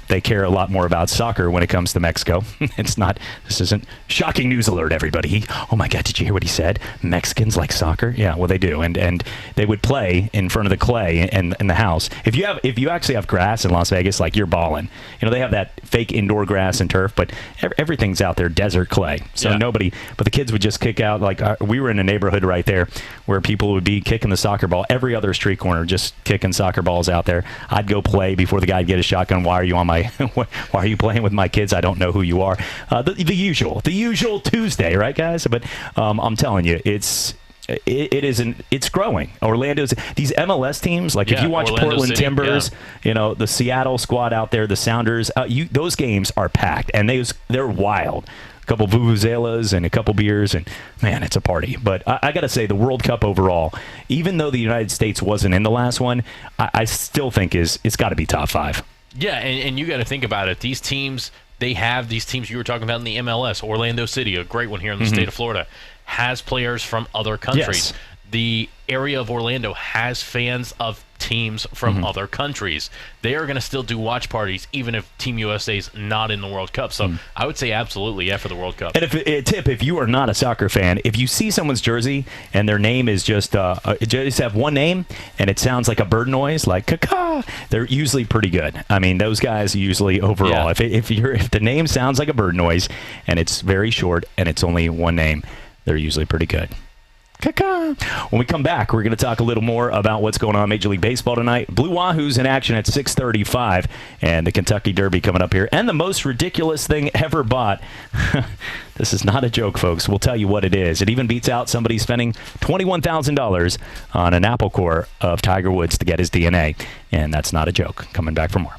they care a lot more about soccer when it comes to Mexico. This isn't shocking news alert, everybody. Oh my God, did you hear what he said? Mexicans like soccer? Yeah, well they do. And they would play in front of the clay in the house. If you actually have grass in Las Vegas, like you're balling. They have that fake indoor grass and turf, but everything's out there desert clay. So but the kids would just kick out, we were in a neighborhood right there where people would be kicking the soccer ball, every other street corner just kicking soccer balls out there. I'd go play before the guy'd get a shotgun. Why are you playing with my kids? I don't know who you are. The usual Tuesday, right guys? But I'm telling you, it's growing. Orlando's, these MLS teams, if you watch Orlando Portland City, Timbers, the Seattle squad out there, the Sounders, those games are packed and they're wild. A couple vuvuzelas and a couple beers, and man, it's a party. But I got to say, the World Cup overall, even though the United States wasn't in the last one, I still think it's got to be top 5. Yeah, and you got to think about it. These teams, they have these teams you were talking about in the MLS. Orlando City, a great one here in the state of Florida, has players from other countries. Yes. The area of Orlando has fans of teams from other countries. They are going to still do watch parties even if Team USA's not in the World Cup. So I would say absolutely, yeah, for the World Cup. And if you are not a soccer fan, if you see someone's jersey and their name is just have one name and it sounds like a bird noise, like caca, they're usually pretty good. I mean, those guys usually overall, if the name sounds like a bird noise and it's very short and it's only one name, they're usually pretty good. When we come back, we're going to talk a little more about what's going on in Major League Baseball tonight. Blue Wahoo's in action at 6:35, and the Kentucky Derby coming up here. And the most ridiculous thing ever bought. This is not a joke, folks. We'll tell you what it is. It even beats out somebody spending $21,000 on an apple core of Tiger Woods to get his DNA. And that's not a joke. Coming back for more.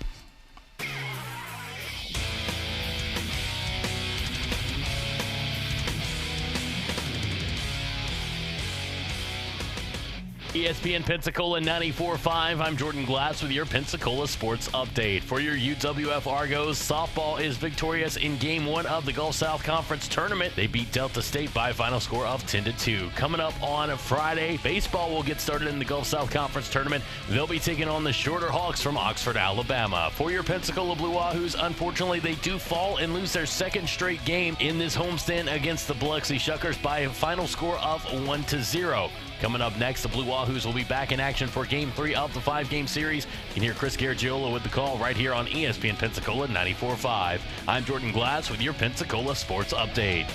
ESPN Pensacola 94.5. I'm Jordan Glass with your Pensacola Sports Update. For your UWF Argos, softball is victorious in Game 1 of the Gulf South Conference Tournament. They beat Delta State by a final score of 10-2. Coming up on Friday, baseball will get started in the Gulf South Conference Tournament. They'll be taking on the Shorter Hawks from Oxford, Alabama. For your Pensacola Blue Wahoos, unfortunately, they do fall and lose their second straight game in this homestand against the Biloxi Shuckers by a final score of 1-0. Coming up next, the Blue Wahoos will be back in action for Game 3 of the 5-game series. You can hear Chris Garagiola with the call right here on ESPN Pensacola 94.5. I'm Jordan Glass with your Pensacola Sports Update.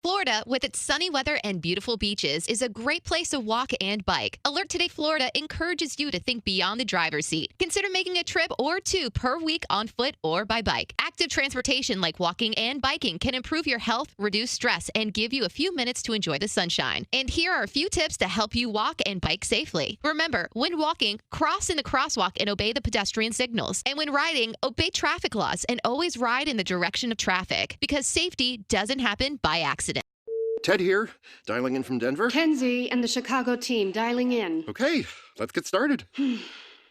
Florida, with its sunny weather and beautiful beaches, is a great place to walk and bike. Alert Today Florida encourages you to think beyond the driver's seat. Consider making a trip or two per week on foot or by bike. Active transportation like walking and biking can improve your health, reduce stress, and give you a few minutes to enjoy the sunshine. And here are a few tips to help you walk and bike safely. Remember, when walking, cross in the crosswalk and obey the pedestrian signals. And when riding, obey traffic laws and always ride in the direction of traffic, because safety doesn't happen by accident. Ted here, dialing in from Denver. Kenzie and the Chicago team dialing in. Okay, let's get started.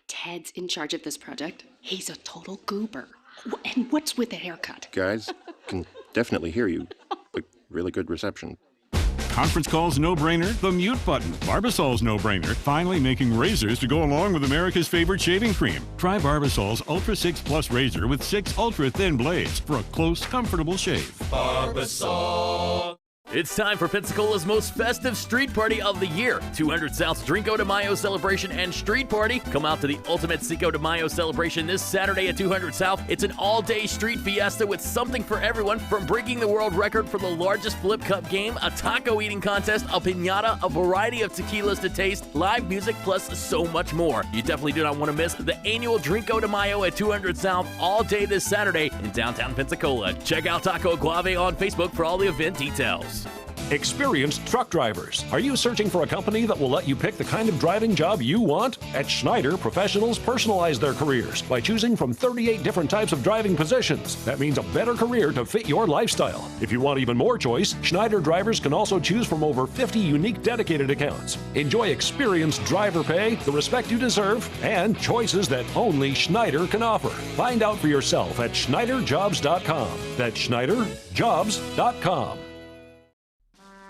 Ted's in charge of this project. He's a total goober. And what's with the haircut? Guys, can definitely hear you. But really good reception. Conference call's no-brainer, the mute button. Barbasol's no-brainer, finally making razors to go along with America's favorite shaving cream. Try Barbasol's Ultra 6 Plus razor with 6 ultra-thin blades for a close, comfortable shave. Barbasol. It's time for Pensacola's most festive street party of the year. 200 South's Drinko de Mayo celebration and street party. Come out to the ultimate Cinco de Mayo celebration this Saturday at 200 South. It's an all-day street fiesta with something for everyone, from breaking the world record for the largest flip cup game, a taco eating contest, a piñata, a variety of tequilas to taste, live music, plus so much more. You definitely do not want to miss the annual Drinko de Mayo at 200 South all day this Saturday in downtown Pensacola. Check out Taco Guave on Facebook for all the event details. Experienced truck drivers. Are you searching for a company that will let you pick the kind of driving job you want? At Schneider, professionals personalize their careers by choosing from 38 different types of driving positions. That means a better career to fit your lifestyle. If you want even more choice, Schneider drivers can also choose from over 50 unique dedicated accounts. Enjoy experienced driver pay, the respect you deserve, and choices that only Schneider can offer. Find out for yourself at SchneiderJobs.com. That's SchneiderJobs.com.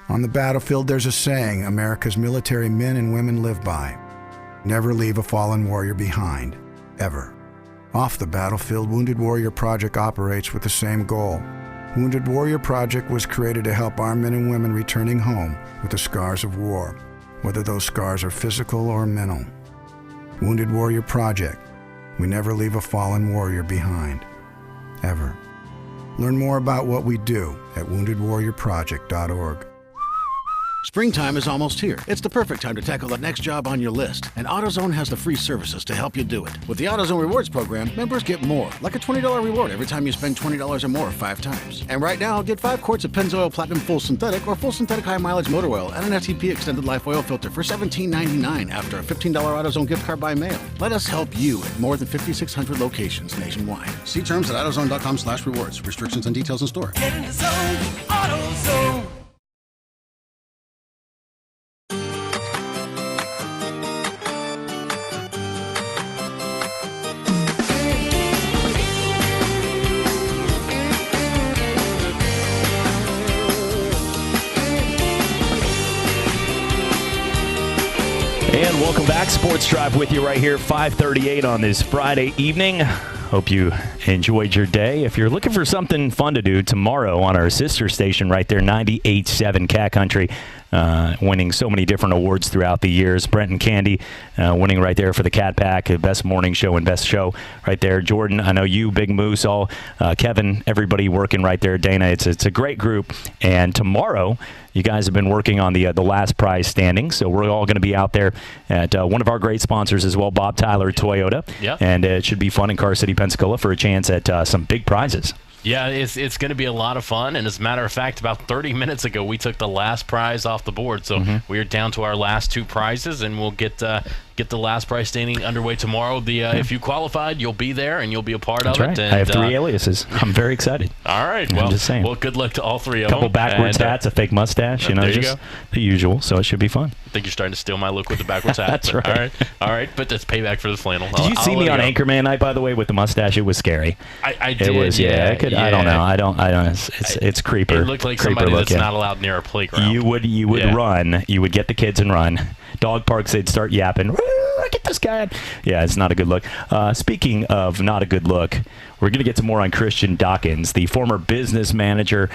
On the battlefield, there's a saying America's military men and women live by. Never leave a fallen warrior behind, ever. Off the battlefield, Wounded Warrior Project operates with the same goal. Wounded Warrior Project was created to help our men and women returning home with the scars of war, whether those scars are physical or mental. Wounded Warrior Project. We never leave a fallen warrior behind, ever. Learn more about what we do at woundedwarriorproject.org. Springtime is almost here. It's the perfect time to tackle the next job on your list. And AutoZone has the free services to help you do it. With the AutoZone Rewards program, members get more, like a $20 reward every time you spend $20 or more 5 times. And right now, get 5 quarts of Pennzoil Platinum Full Synthetic or Full Synthetic High Mileage Motor Oil and an FTP Extended Life Oil Filter for $17.99 after a $15 AutoZone gift card by mail. Let us help you at more than 5,600 locations nationwide. See terms at AutoZone.com/rewards. Restrictions and details in store. Get in the zone, AutoZone. And welcome back. Sports Drive with you right here, 5:38 on this Friday evening. Hope you enjoyed your day. If you're looking for something fun to do tomorrow on our sister station right there, 98.7 Cat Country, winning so many different awards throughout the years. Brent and Candy winning right there for the Cat Pack, best morning show and best show right there. Jordan, I know you, Big Moose, all Kevin, everybody working right there. Dana, it's a great group. And tomorrow, you guys have been working on the last prize standing, so we're all going to be out there at one of our great sponsors as well, Bob Tyler Toyota. Yep. And it should be fun in Car City, Pensacola for a chance at some big prizes. Yeah, it's going to be a lot of fun. And as a matter of fact, about 30 minutes ago, we took the last prize off the board. So we are down to our last 2 prizes, and we'll get the last prize standing underway tomorrow. If you qualified, you'll be there, and you'll be a part That's of right. it. And, I have 3 aliases. I'm very excited. All right. I'm just saying. Well, good luck to all 3 of them. A couple backwards hats, a fake mustache, there you just go. the usual. So it should be fun. I think you're starting to steal my look with the backwards hat. That's right. All right. But that's payback for the flannel. Did you see me on Anchorman night, by the way, with the mustache? It was scary. I did. It was, yeah. I don't know. I don't. It's creeper. It looked like creeper somebody looking. that's not allowed near a playground. You would run. You would get the kids and run. Dog parks, they'd start yapping. Get this guy. Yeah, it's not a good look. Speaking of not a good look, we're going to get some more on Christian Dawkins, the former business manager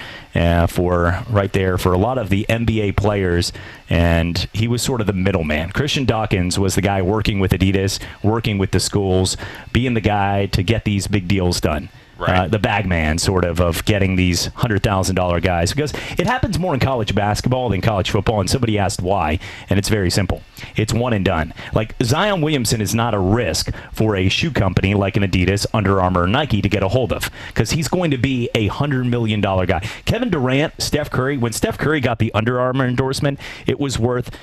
for a lot of the NBA players, and he was sort of the middleman. Christian Dawkins was the guy working with Adidas, working with the schools, being the guy to get these big deals done. Right. The bagman sort of getting these $100,000 guys, because it happens more in college basketball than college football, and somebody asked why, and it's very simple. It's one and done. Like, Zion Williamson is not a risk for a shoe company like an Adidas, Under Armour, or Nike to get a hold of, because he's going to be a $100 million guy. Kevin Durant, Steph Curry, when Steph Curry got the Under Armour endorsement, it was worth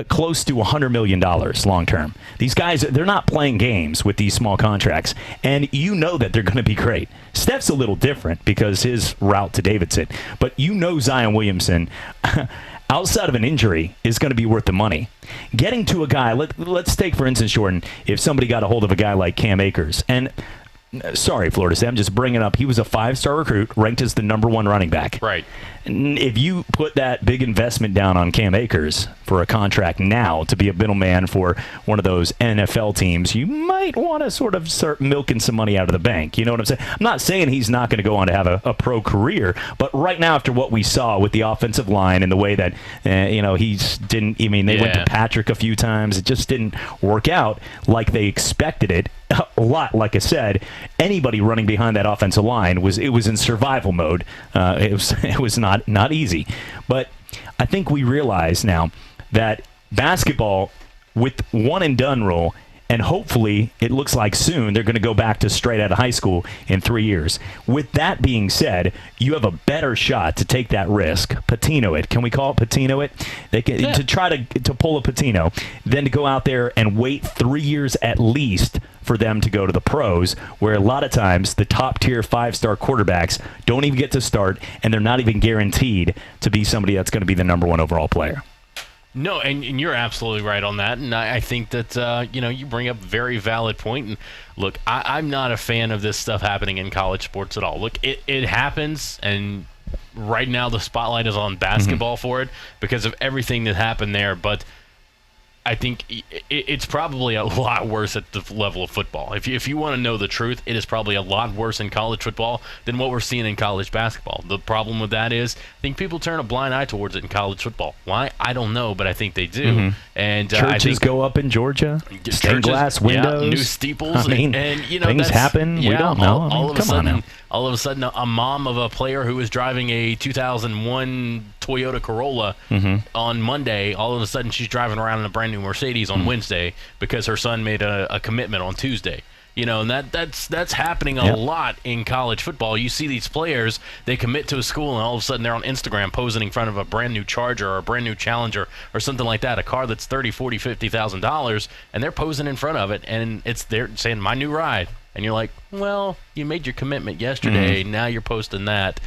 close to $100 million long term. These guys, they're not playing games with these small contracts, and you know that they're going to be great. Steph's a little different because his route to Davidson, but Zion Williamson, outside of an injury, is going to be worth the money. Getting to a guy, let's take, for instance, Jordan, if somebody got a hold of a guy like Cam Akers, and sorry, Florida State, I'm just bringing up, he was a 5-star recruit, ranked as the number 1 running back. Right. If you put that big investment down on Cam Akers for a contract now to be a middleman for one of those NFL teams, you might want to sort of start milking some money out of the bank. You know what I'm saying? I'm not saying he's not going to go on to have a pro career, but right now, after what we saw with the offensive line and the way that, they went to Patrick a few times, it just didn't work out like they expected it. A lot, like I said, anybody running behind that offensive line was in survival mode. It was not easy, but I think we realize now that basketball with one and done rule, and hopefully it looks like soon they're going to go back to straight out of high school in 3 years. With that being said, you have a better shot to take that risk, patino it. Can we call it patino it? They can, to try to pull a patino, than to go out there and wait 3 years at least for them to go to the pros, where a lot of times the top-tier 5-star quarterbacks don't even get to start, and they're not even guaranteed to be somebody that's going to be the number 1 overall player. No, and you're absolutely right on that, and I think that you bring up a very valid point. And look, I'm not a fan of this stuff happening in college sports at all. Look, it happens, and right now the spotlight is on basketball for it because of everything that happened there, but I think it's probably a lot worse at the level of football. If you want to know the truth, it is probably a lot worse in college football than what we're seeing in college basketball. The problem with that is I think people turn a blind eye towards it in college football. Why? I don't know, but I think they do. Mm-hmm. And churches I think go up in Georgia, stained glass windows, new steeples. I mean, and things happen. We don't know. All of a sudden, a mom of a player who was driving a 2001 Toyota Corolla on Monday, all of a sudden she's driving around in a brand new Mercedes on Wednesday because her son made a commitment on Tuesday. And that's happening a lot in college football. You see these players, they commit to a school, and all of a sudden they're on Instagram posing in front of a brand new Charger or a brand new Challenger or something like that, a car that's $30,000, $40,000, $50,000, and they're posing in front of it, and they're saying, my new ride. And you're like, well, you made your commitment yesterday, now you're posting that.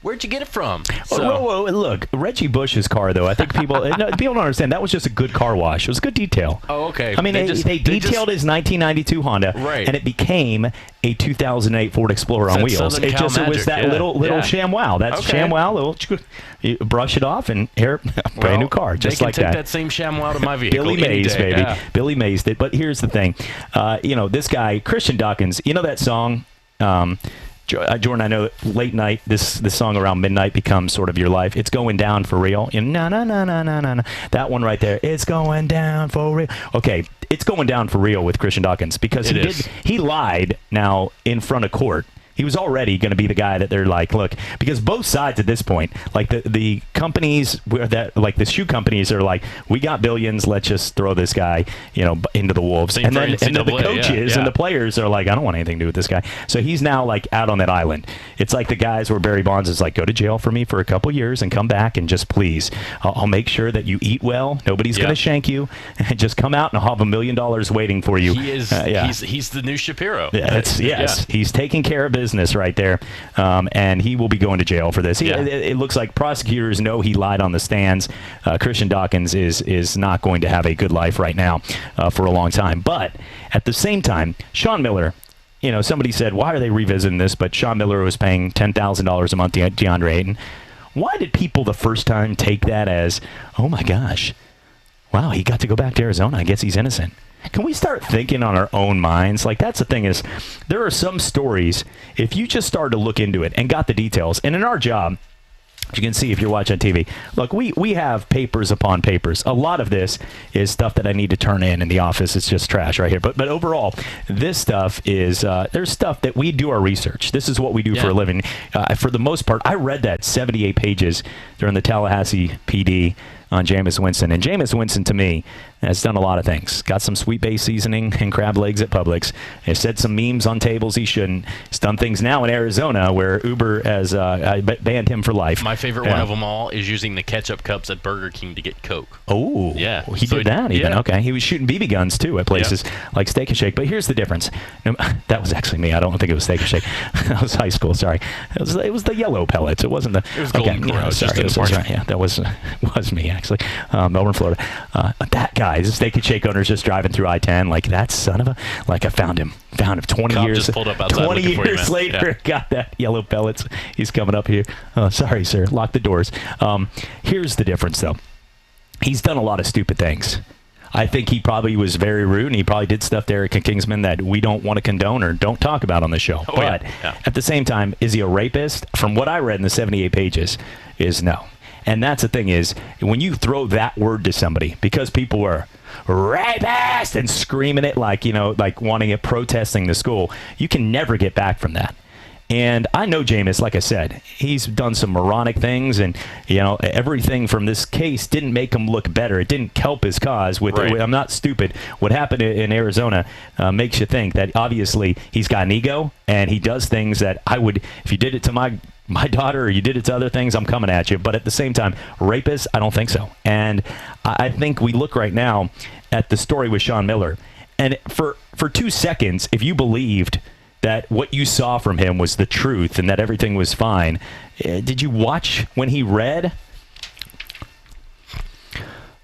Where'd you get it from? Whoa, look, Reggie Bush's car, though, I think people don't understand. That was just a good car wash. It was a good detail. Oh, okay. I mean, they detailed his 1992 Honda, and it became a 2008 Ford Explorer on wheels. It was that little ShamWow. That's ShamWow. You brush it off, and here, brand new car, just like that. They can take that same ShamWow to my vehicle. Billy Mays, baby. Yeah. Billy Mays did. But here's the thing. This guy, Christian Dawkins, you know that song? Jordan, I know late night, this song around midnight becomes sort of your life. It's going down for real. Na na na na na na. That one right there. It's going down for real. Okay, it's going down for real with Christian Dawkins because he lied now in front of court. He was already going to be the guy that they're like, look, because both sides at this point, like the companies like the shoe companies are like, we got billions, let's just throw this guy, into the wolves. And then the coaches and the players are like, I don't want anything to do with this guy. So he's now like out on that island. It's like the guys where Barry Bonds is like, go to jail for me for a couple years and come back and just please, I'll make sure that you eat well. Nobody's going to shank you. And just come out and I'll have $1 million waiting for you. He is. He's the new Shapiro. He's taking care of business right there, and he will be going to jail for this. It looks like prosecutors know he lied on the stands. Christian Dawkins is not going to have a good life right now for a long time. But at the same time, Sean Miller, somebody said, why are they revisiting this? But Sean Miller was paying $10,000 a month to DeAndre Ayton. Why did people the first time take that as, oh my gosh, wow, he got to go back to Arizona. I guess he's innocent. Can we start thinking on our own minds? Like, that's the thing is, there are some stories, if you just started to look into it and got the details, and in our job, as you can see if you're watching TV, look, we have papers upon papers. A lot of this is stuff that I need to turn in the office. It's just trash right here. But overall, this stuff is, there's stuff that we do our research. This is what we do for a living. For the most part, I read that 78 pages during the Tallahassee PD on Jameis Winston. And Jameis Winston, to me, has done a lot of things. Got some Sweet Bay seasoning and crab legs at Publix. Has said some memes on tables he shouldn't. He's done things now in Arizona where Uber has banned him for life. My favorite one of them all is using the ketchup cups at Burger King to get Coke. Oh, yeah. He did that even. Okay. He was shooting BB guns, too, at places like Steak and Shake. But here's the difference. That was actually me. I don't think it was Steak and Shake. That was high school. Sorry. It was the yellow pellets. It wasn't the... It was Golden Corral. Sorry. That was me, actually. actually, Melbourne, Florida. That guy, this Steak and Shake owner's just driving through I-10, like that son of a, like I found him 20 Cop years. just pulled up outside 20 looking for you, years man. later, Yeah. got that yellow pellets. He's coming up here. Oh, sorry, sir. Lock the doors. Here's the difference, though. He's done a lot of stupid things. I think he probably was very rude, and he probably did stuff to Erica Kingsman that we don't want to condone or don't talk about on the show. Oh, but yeah. at the same time, is he a rapist? From what I read in the 78 pages, is no. And that's the thing is, when you throw that word to somebody, because people were rapist and screaming it like, like wanting it, protesting the school, you can never get back from that. And I know Jameis, like I said, he's done some moronic things, and everything from this case didn't make him look better. It didn't help his cause. I'm not stupid. What happened in Arizona makes you think that obviously he's got an ego, and he does things that I would, if you did it to my daughter or you did it to other things, I'm coming at you. But at the same time, rapist, I don't think so. And I think we look right now at the story with Sean Miller, and for 2 seconds, if you believed that what you saw from him was the truth and that everything was fine. Did you watch when he read?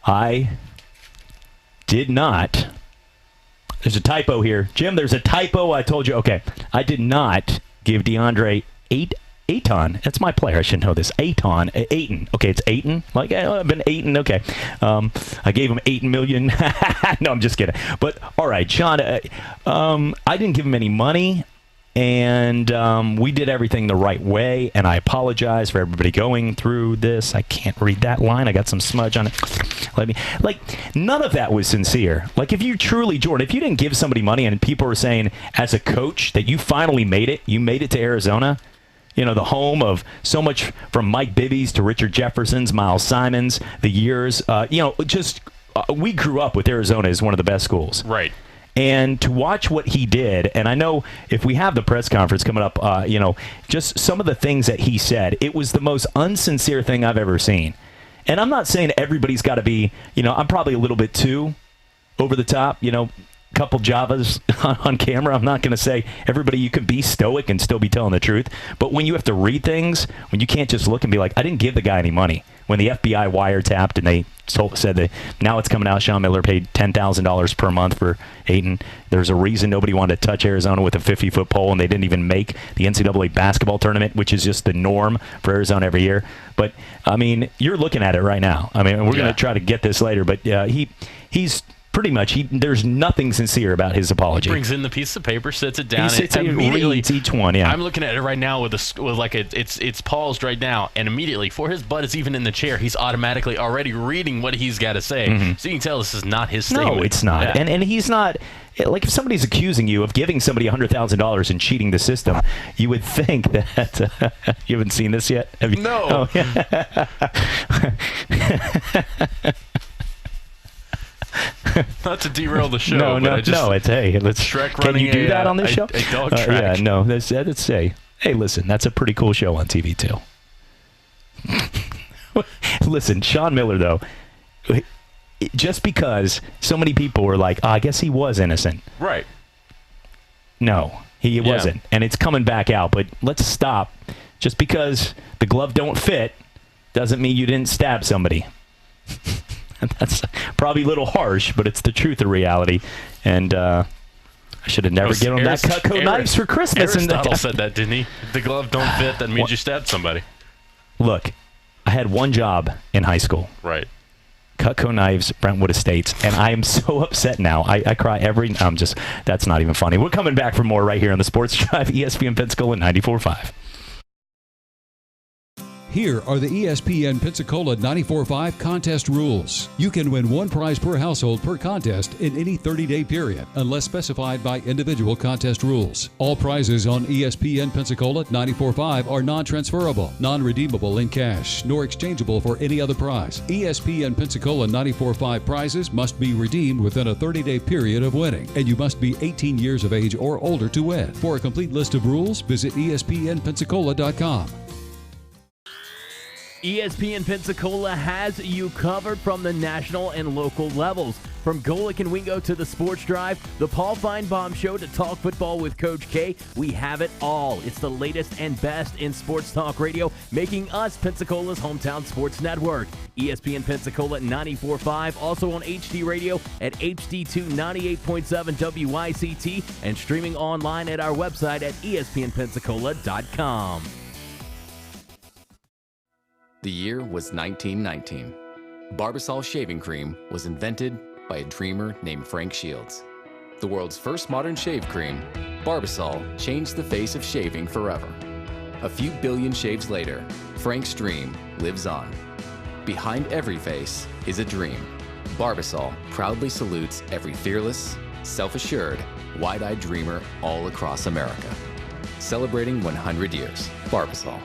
I did not. There's a typo here. Jim, there's a typo. I told you. Okay. I did not give DeAndre Ayton. That's my player. I should know this. Ayton. Okay, it's Ayton. Like, I've been Ayton. Okay. I gave him $8 million. No, I'm just kidding. But, all right, Sean, I didn't give him any money, and we did everything the right way, and I apologize for everybody going through this. I can't read that line. I got some smudge on it. None of that was sincere. Like, if you truly, Jordan, if you didn't give somebody money and people were saying, as a coach, that you finally made it, you made it to Arizona, the home of so much from Mike Bibby's to Richard Jefferson's, Miles Simon's, the years. We grew up with Arizona as one of the best schools. Right. And to watch what he did, and I know if we have the press conference coming up, just some of the things that he said, it was the most unsincere thing I've ever seen. And I'm not saying everybody's got to be, I'm probably a little bit too over the top, couple Javas on camera. I'm not going to say everybody, you can be stoic and still be telling the truth. But when you have to read things, when you can't just look and be like, I didn't give the guy any money. When the FBI wiretapped and they said that now it's coming out, Sean Miller paid $10,000 per month for Ayton. There's a reason nobody wanted to touch Arizona with a 50-foot pole, and they didn't even make the NCAA basketball tournament, which is just the norm for Arizona every year. But, I mean, you're looking at it right now. I mean, we're going to try to get this later, but he's pretty much, there's nothing sincere about his apology. He brings in the piece of paper, sits it down, he sits and immediately reads each one. Yeah, I'm looking at it right now it's paused right now, and immediately, before his butt is even in the chair, he's automatically already reading what he's got to say. Mm-hmm. So you can tell this is not his statement. No, it's not. Yeah. And he's not. Like, if somebody's accusing you of giving somebody $100,000 and cheating the system, you would think that you haven't seen this yet. Have you? No. Oh, yeah. Not to derail the show. No. It's let's. Shrek can you do that on this show? A dog track. Yeah, no. Let's say, hey, listen, that's a pretty cool show on TV too. Listen, Sean Miller though, just because so many people were like, I guess he was innocent. Right. No, he wasn't, and it's coming back out. But let's stop. Just because the glove don't fit doesn't mean you didn't stab somebody. That's probably a little harsh, but it's the truth of reality. And I should have never given him that Cutco knives for Christmas. Aristotle said that, didn't he? If the glove don't fit, that means you stabbed somebody. Look, I had one job in high school. Right. Cutco knives, Brentwood Estates, and I am so upset now. I cry that's not even funny. We're coming back for more right here on the Sports Drive, ESPN Pensacola 94.5. Here are the ESPN Pensacola 94.5 contest rules. You can win one prize per household per contest in any 30-day period, unless specified by individual contest rules. All prizes on ESPN Pensacola 94.5 are non-transferable, non-redeemable in cash, nor exchangeable for any other prize. ESPN Pensacola 94.5 prizes must be redeemed within a 30-day period of winning, and you must be 18 years of age or older to win. For a complete list of rules, visit ESPNpensacola.com. ESPN Pensacola has you covered from the national and local levels. From Golick and Wingo to the Sports Drive, the Paul Feinbaum Show to talk football with Coach K, we have it all. It's the latest and best in sports talk radio, making us Pensacola's hometown sports network. ESPN Pensacola 94.5, also on HD Radio at HD2 98.7 WYCT, and streaming online at our website at ESPNpensacola.com. The year was 1919. Barbasol shaving cream was invented by a dreamer named Frank Shields. The world's first modern shave cream, Barbasol changed the face of shaving forever. A few billion shaves later, Frank's dream lives on. Behind every face is a dream. Barbasol proudly salutes every fearless, self-assured, wide-eyed dreamer all across America. Celebrating 100 years. Barbasol.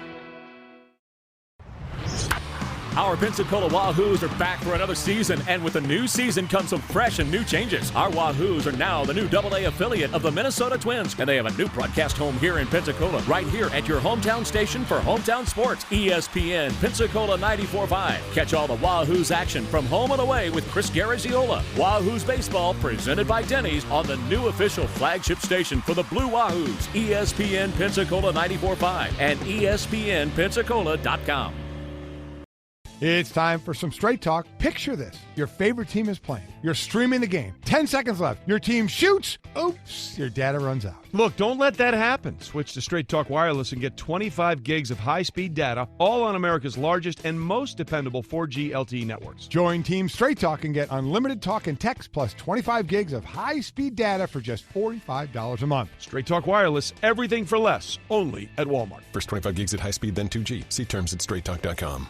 Our Pensacola Wahoos are back for another season, and with the new season comes some fresh and new changes. Our Wahoos are now the new AA affiliate of the Minnesota Twins, and they have a new broadcast home here in Pensacola, right here at your hometown station for hometown sports, ESPN Pensacola 94.5. Catch all the Wahoos action from home and away with Chris Garagiola. Wahoos baseball presented by Denny's on the new official flagship station for the Blue Wahoos, ESPN Pensacola 94.5 and ESPNpensacola.com. It's time for some straight talk. Picture this. Your favorite team is playing. You're streaming the game. 10 seconds left. Your team shoots. Oops, your data runs out. Look, don't let that happen. Switch to Straight Talk Wireless and get 25 gigs of high-speed data, all on America's largest and most dependable 4G LTE networks. Join Team Straight Talk and get unlimited talk and text plus 25 gigs of high-speed data for just $45 a month. Straight Talk Wireless, everything for less, only at Walmart. First 25 gigs at high speed, then 2G. See terms at straighttalk.com.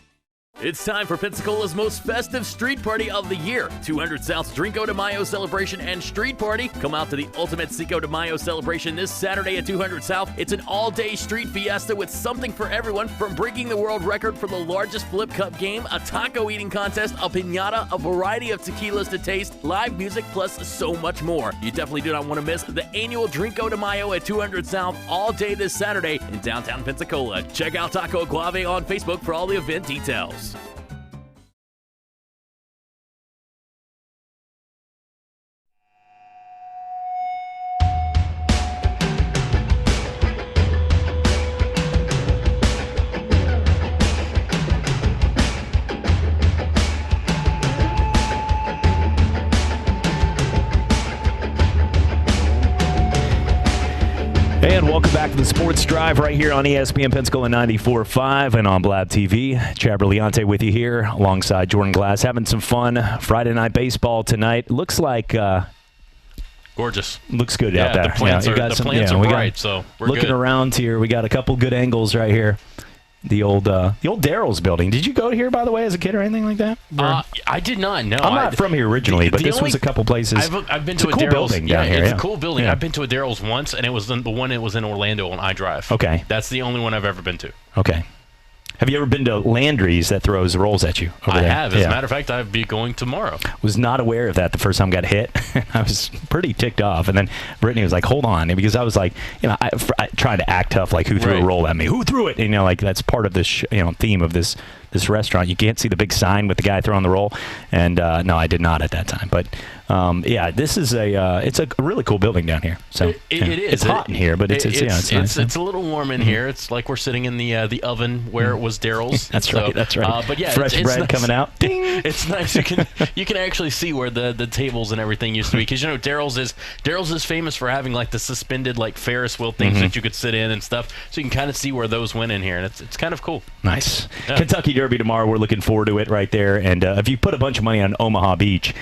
It's time for Pensacola's most festive street party of the year. 200 South's Drinko de Mayo celebration and street party. Come out to the ultimate Cinco de Mayo celebration this Saturday at 200 South. It's an all-day street fiesta with something for everyone, from breaking the world record for the largest flip cup game, a taco eating contest, a piñata, a variety of tequilas to taste, live music, plus so much more. You definitely do not want to miss the annual Drinko de Mayo at 200 South all day this Saturday in downtown Pensacola. Check out Taco Guave on Facebook for all the event details. And welcome back to the Sports Drive right here on ESPN Pensacola 94.5 and on Blab TV. Chad Berliante with you here alongside Jordan Glass, having some fun. Friday night baseball tonight. Looks like gorgeous. Looks good out there. The plants are bright, so we're looking good. around here. We got a couple good angles right here. The old Daryl's building. Did you go here, by the way, as a kid or anything like that? I did not. No, I'm not from here originally, but this was a couple places. I've been it's to a cool Daryl's building down here. It's yeah. a cool building. Yeah. I've been to a Daryl's once, and it was the one that was in Orlando on iDrive. Okay. That's the only one I've ever been to. Okay. Have you ever been to Landry's that throws rolls at you over there? I have. As a matter of fact, I'll be going tomorrow. Was not aware of that the first time I got hit. I was pretty ticked off. And then Brittany was like, hold on. And because I was like, I tried to act tough, like, who threw a roll at me? Who threw it? And, like, that's part of this theme of this restaurant. You can't see the big sign with the guy throwing the roll. And, no, I did not at that time. But, this is it's a really cool building down here. So it is. It's hot in here, but it's nice. It's a little warm in here. It's like we're sitting in the oven where it was Daryl's. That's right. But yeah, fresh bread nice. coming out. Ding. It's nice. You can actually see where the tables and everything used to be, because Daryl's is famous for having like the suspended like Ferris wheel things that you could sit in and stuff. So you can kind of see where those went in here, and it's kind of cool. Nice. Yeah. Kentucky Derby tomorrow. We're looking forward to it right there. And if you put a bunch of money on Omaha Beach,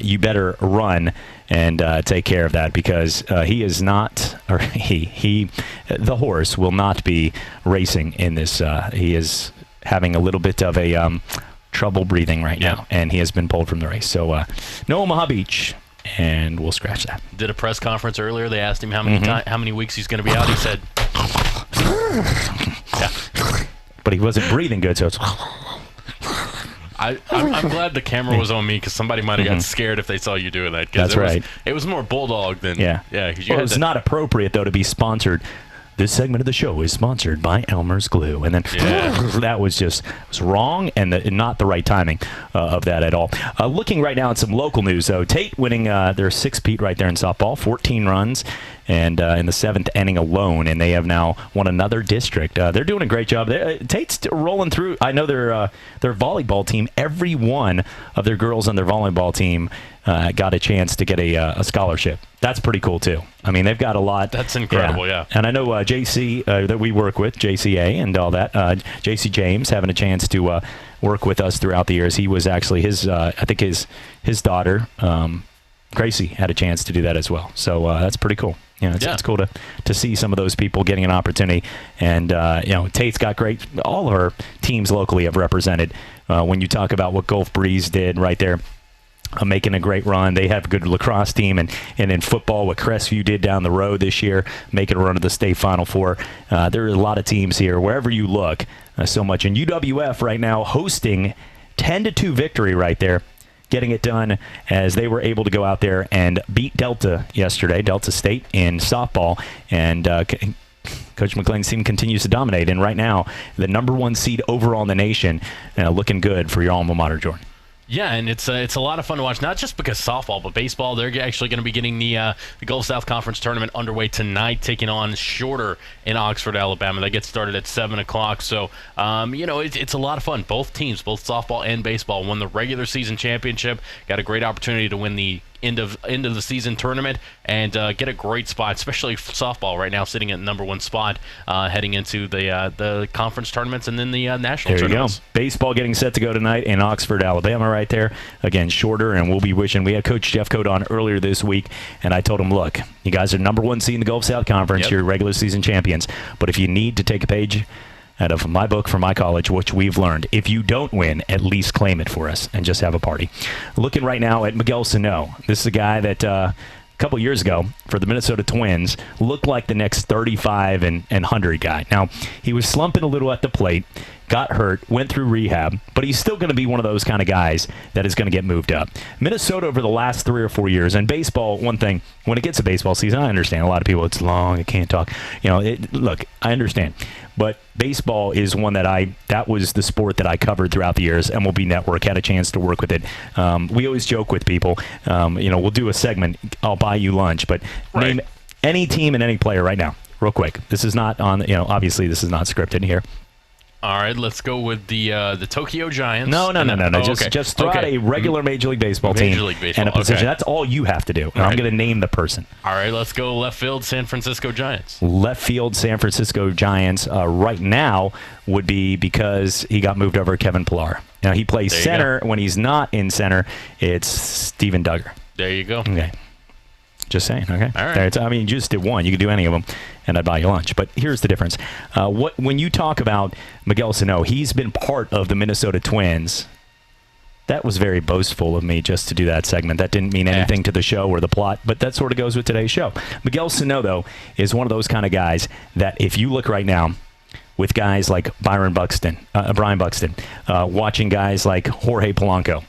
you better run and take care of that, because he is not, or the horse will not be racing in this. He is having a little bit of a trouble breathing right now, and he has been pulled from the race. So no Omaha Beach, and we'll scratch that. Did a press conference earlier. They asked him how many weeks he's going to be out. He said, but he wasn't breathing good, so it's. I'm glad the camera was on me, because somebody might have got scared if they saw you doing that. That's right. It was more bulldog than yeah. Because it was not appropriate though to be sponsored This segment of the show is sponsored by Elmer's Glue. And then that was wrong and not the right timing of that at all. Looking right now at some local news, though. Tate winning their sixth Pete right there in softball, 14 runs, and in the seventh inning alone, and they have now won another district. They're doing a great job. Tate's rolling through. I know their volleyball team, every one of their girls on their volleyball team got a chance to get a scholarship. That's pretty cool, too. I mean, they've got a lot. That's incredible, yeah. And I know JC that we work with, JCA and all that, JC James having a chance to work with us throughout the years. He was actually his daughter, Gracie, had a chance to do that as well. So that's pretty cool. It's cool to see some of those people getting an opportunity. And, Tate's got all of her teams locally have represented. When you talk about what Gulf Breeze did right there, making a great run. They have a good lacrosse team, and in football, what Crestview did down the road this year, making a run to the state Final Four. There are a lot of teams here, wherever you look, so much. And UWF right now hosting 10-2 victory right there, getting it done as they were able to go out there and beat Delta yesterday, Delta State in softball, and Coach McLean's team continues to dominate. And right now, the number one seed overall in the nation, looking good for your alma mater, Jordan. Yeah, and it's a lot of fun to watch, not just because softball, but baseball. They're actually going to be getting the Gulf South Conference tournament underway tonight, taking on Shorter in Oxford, Alabama. They get started at 7 o'clock. So, it's a lot of fun. Both teams, both softball and baseball, won the regular season championship, got a great opportunity to win the end of the season tournament and get a great spot, especially softball right now sitting at number one spot heading into the conference tournaments and then the national tournaments. There you go. Baseball getting set to go tonight in Oxford, Alabama right there. Again, Shorter, and we'll be wishing. We had Coach Jeff Cote on earlier this week, and I told him, look, you guys are number one seed in the Gulf South Conference. You're regular season champions. But if you need to take a page out of my book from my college, which we've learned, if you don't win, at least claim it for us and just have a party. Looking right now at Miguel Sano. This is a guy that a couple years ago for the Minnesota Twins looked like the next 35 and 100 guy. Now, he was slumping a little at the plate, got hurt, went through rehab, but he's still going to be one of those kind of guys that is going to get moved up. Minnesota over the last 3 or 4 years, and baseball, one thing, when it gets to baseball season, I understand a lot of people, it's long, I can't talk. Look, I understand. But baseball is one that was the sport that I covered throughout the years. MLB Network had a chance to work with it. We always joke with people, we'll do a segment, I'll buy you lunch, but name any team and any player right now, real quick. This is not on, obviously this is not scripted here. All right, let's go with the Tokyo Giants. No. Just throw out a regular Major League Baseball team and a position. Okay. That's all you have to do. And I'm going to name the person. All right, let's go left field, San Francisco Giants. Left field, San Francisco Giants right now would be because he got moved over to Kevin Pillar. Now, he plays center. When he's not in center, it's Steven Duggar. There you go. Okay. Just saying, okay? All right. You just did one. You could do any of them, and I'd buy you lunch. But here's the difference. When you talk about Miguel Sano, he's been part of the Minnesota Twins. That was very boastful of me just to do that segment. That didn't mean anything to the show or the plot, but that sort of goes with today's show. Miguel Sano, though, is one of those kind of guys that if you look right now with guys like Brian Buxton, watching guys like Jorge Polanco,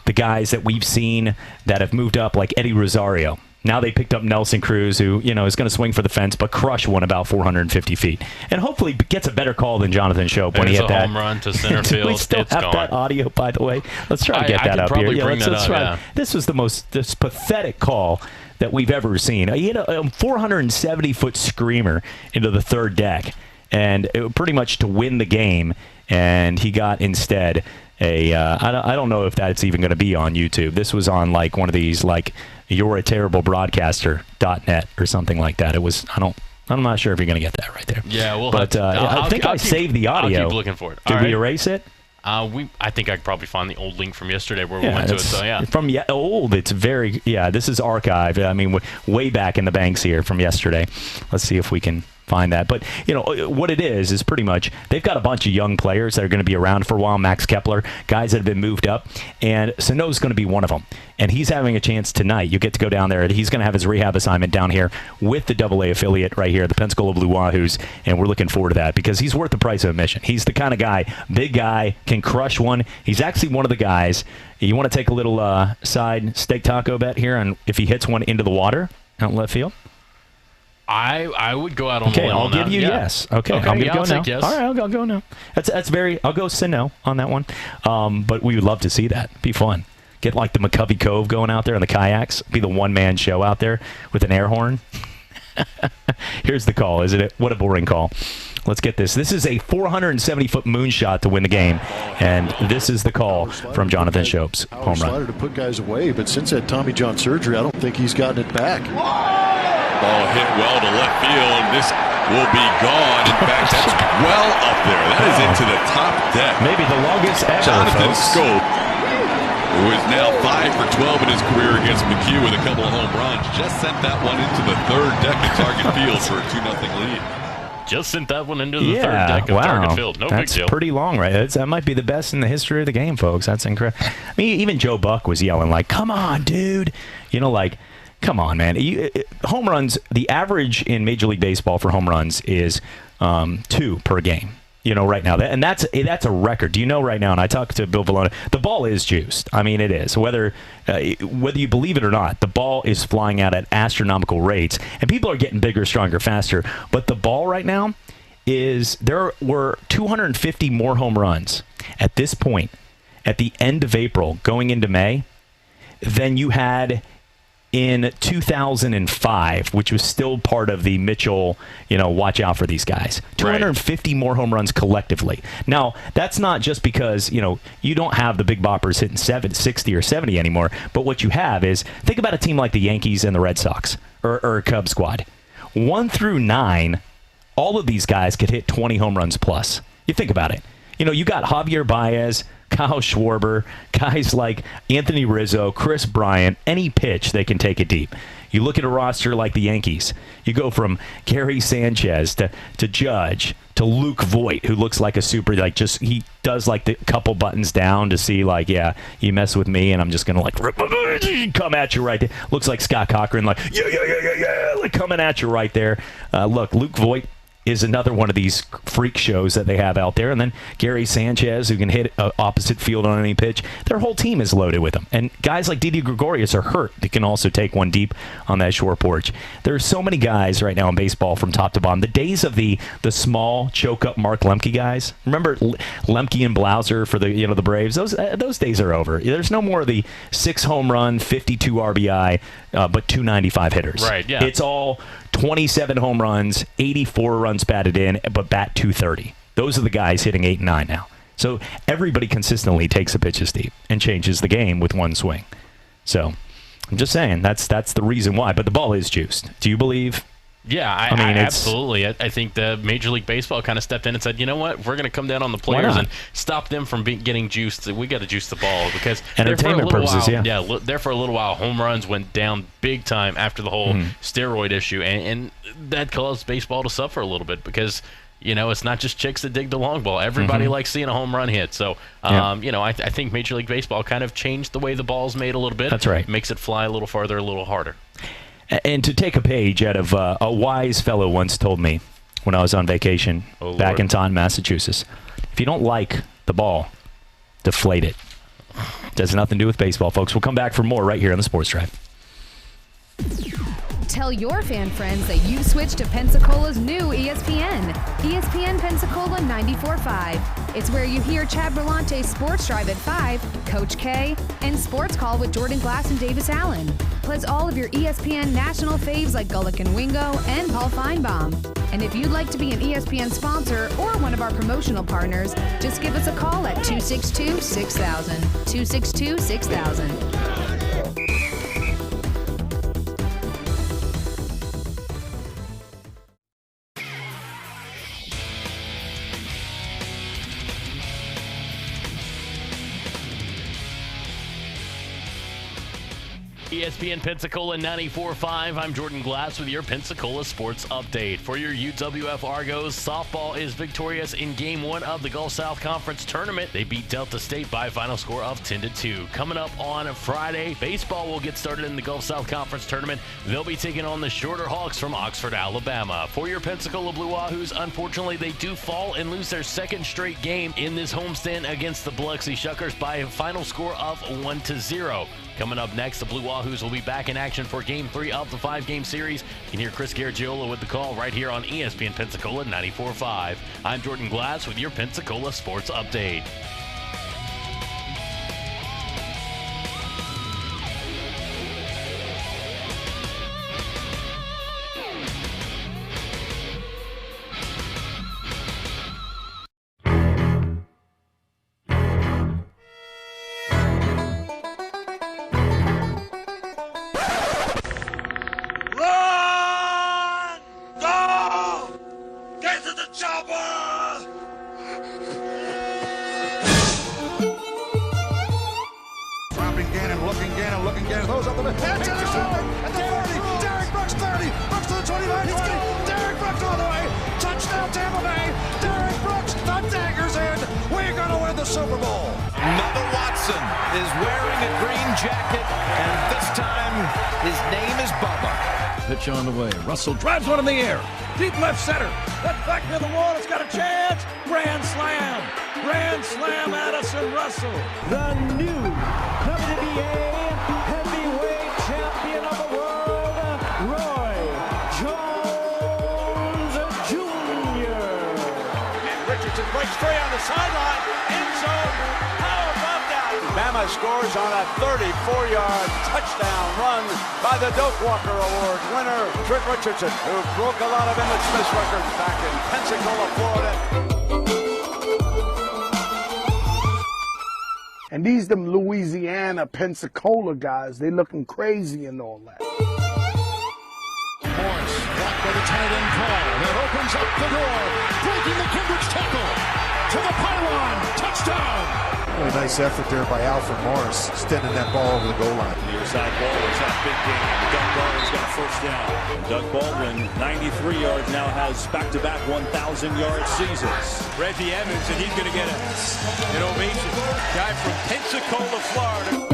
the guys that we've seen that have moved up like Eddie Rosario. Now they picked up Nelson Cruz, who is going to swing for the fence, but crush one about 450 feet, and hopefully gets a better call than Jonathan Schoep when he hit that home run to center field. We still have that audio, by the way. Let's try to get that up here. Let's try. This was this pathetic call that we've ever seen. He hit a 470-foot screamer into the third deck, and it pretty much to win the game. And he got instead I don't know if that's even going to be on YouTube. This was on like one of these like you're a terrible broadcaster.net or something like that. It was I'm not sure if you're going to get that right there. Yeah, but I think I saved the audio. I'll keep looking for it. Did we erase it? I think I could probably find the old link from yesterday where we went to it. So yeah, from old. It's very This is archived. I mean, way back in the banks here from yesterday. Let's see if we can find that. But what it is pretty much they've got a bunch of young players that are going to be around for a while. Max Kepler, guys that have been moved up, and Sano's going to be one of them. And he's having a chance tonight. You get to go down there. He's going to have his rehab assignment down here with the AA affiliate right here, the Pensacola Blue Wahoos, and we're looking forward to that because he's worth the price of admission. He's the kind of guy, big guy, can crush one. He's actually one of the guys. You want to take a little side steak taco bet here on if he hits one into the water out in left field? I would go out on Okay, a limb I'll on give that. you Yeah. yes. Okay, I'm going to go I'll no. take yes. All right, I'll go no. I'll go say no on that one. But we would love to see that. Be fun. Get like the McCovey Cove going out there in the kayaks. Be the one-man show out there with an air horn. Here's the call, isn't it? What a boring call. Let's get this. This is a 470-foot moonshot to win the game, and this is the call from Jonathan Shope's home run. Slider to put guys away, but since that Tommy John surgery, I don't think he's gotten it back. Ball hit well to left field. This will be gone. In fact, that's well up there. That is into the top deck. Maybe the longest ever, Jonathan folks. Scope, who is now 5 for 12 in his career against McHugh with a couple of home runs, just sent that one into the third deck of Target Field for a 2-0 lead. Just sent that one into the third deck of Target Field. No That's big deal. pretty long, right? That might be the best in the history of the game, folks. That's incredible. I mean, even Joe Buck was yelling like, "Come on, dude!" You know, like, come on, man. Home runs. The average in Major League Baseball for home runs is 2 per game. You know, right now, and that's a record. Do you know right now? And I talked to Bill Valona. The ball is juiced. I mean, it is. Whether you believe it or not, the ball is flying out at astronomical rates, and people are getting bigger, stronger, faster. But the ball right now there were 250 more home runs at this point, at the end of April, going into May, than you had in 2005, which was still part of the Mitchell, watch out for these guys. 250 more home runs collectively. Now, that's not just because, you don't have the big boppers hitting 60 or 70 anymore, but what you have is, think about a team like the Yankees and the Red Sox, or Cubs squad. 1 through 9, all of these guys could hit 20 home runs plus. You think about it. You got Javier Baez, Kyle Schwarber, guys like Anthony Rizzo, Chris Bryant, any pitch they can take it deep. You look at a roster like the Yankees, you go from Gary Sanchez to Judge to Luke Voit, who looks like a super, he does like the couple buttons down to see you mess with me and I'm just going to come at you right there. Looks like Scott Cochran, yeah, coming at you right there. Look, Luke Voit is another one of these freak shows that they have out there. And then Gary Sanchez, who can hit opposite field on any pitch. Their whole team is loaded with them. And guys like Didi Gregorius are hurt. They can also take one deep on that short porch. There are so many guys right now in baseball from top to bottom. The days of the small choke-up Mark Lemke guys. Remember Lemke and Blauser for the Braves? Those days are over. There's no more of the 6 home run, 52 RBI, but 295 hitters. Right, yeah. It's all 27 home runs, 84 runs batted in, but bat 230. Those are the guys hitting 8 and 9 now. So everybody consistently takes the pitches deep and changes the game with one swing. So I'm just saying that's the reason why. But the ball is juiced. Do you believe? Yeah, I mean, absolutely. I think the Major League Baseball kind of stepped in and said, you know what, we're going to come down on the players and stop them from getting juiced. We got to juice the ball because entertainment purposes. There for a little while, home runs went down big time after the whole steroid issue, and that caused baseball to suffer a little bit because it's not just chicks that dig the long ball. Everybody likes seeing a home run hit. So, I think Major League Baseball kind of changed the way the ball's made a little bit. That's right. Makes it fly a little farther, a little harder. And to take a page out of a wise fellow once told me when I was on vacation back in Taunton, Massachusetts, if you don't like the ball, deflate it. Does nothing to do with baseball, folks. We'll come back for more right here on the Sports Drive. Tell your fan friends that you've switched to Pensacola's new ESPN, ESPN Pensacola 94.5. It's where you hear Chad Berlante's Sports Drive at 5, Coach K, and Sports Call with Jordan Glass and Davis Allen. Plus all of your ESPN national faves like Gullick and Wingo and Paul Feinbaum. And if you'd like to be an ESPN sponsor or one of our promotional partners, just give us a call at 262-6000. 262-6000. ESPN Pensacola 94.5. I'm Jordan Glass with your Pensacola Sports Update. For your UWF Argos, softball is victorious in Game 1 of the Gulf South Conference Tournament. They beat Delta State by a final score of 10-2. Coming up on Friday, baseball will get started in the Gulf South Conference Tournament. They'll be taking on the Shorter Hawks from Oxford, Alabama. For your Pensacola Blue Wahoos, unfortunately, they do fall and lose their second straight game in this homestand against the Biloxi Shuckers by a final score of 1-0. Coming up next, the Blue Wahoos Wahoos will be back in action for Game 3 of the 5-game series. You can hear Chris Garagiola with the call right here on ESPN Pensacola 94.5. I'm Jordan Glass with your Pensacola Sports Update. Throws up the middle. At the 40. Derek Brooks 30. Brooks to the 29. He's getting Derek Brooks all the way. Touchdown Tampa Bay. Derek Brooks, the dagger's in. We're going to win the Super Bowl. Another Watson is wearing a green jacket, and this time his name is Bubba. Pitch on the way. Russell drives one in the air. Deep left center. That's back near the wall. It's got a chance. Grand slam. Grand slam, Addison Russell. The new WNBA heavyweight champion of the world, Roy Jones Jr. And Richardson breaks free on the sideline. End zone. How about that? Bama scores on a 34-yard touchdown run by the Doak Walker Award winner, Trent Richardson, who broke a lot of Emmett Smith's records back in Pensacola, Florida. And these them Louisiana, Pensacola guys, they looking crazy and all that. Morris, blocked by the tight end call. That opens up the door. Breaking the Cambridge tackle. To the pylon. Touchdown. Really nice effort there by Alfred Morris, extending that ball over the goal line. Near side ball is that big game. Doug Baldwin's got a first down. And Doug Baldwin, 93 yards, now has back-to-back 1,000-yard seasons. Reggie Evans, and he's going to get an ovation. Guy from Pensacola, Florida.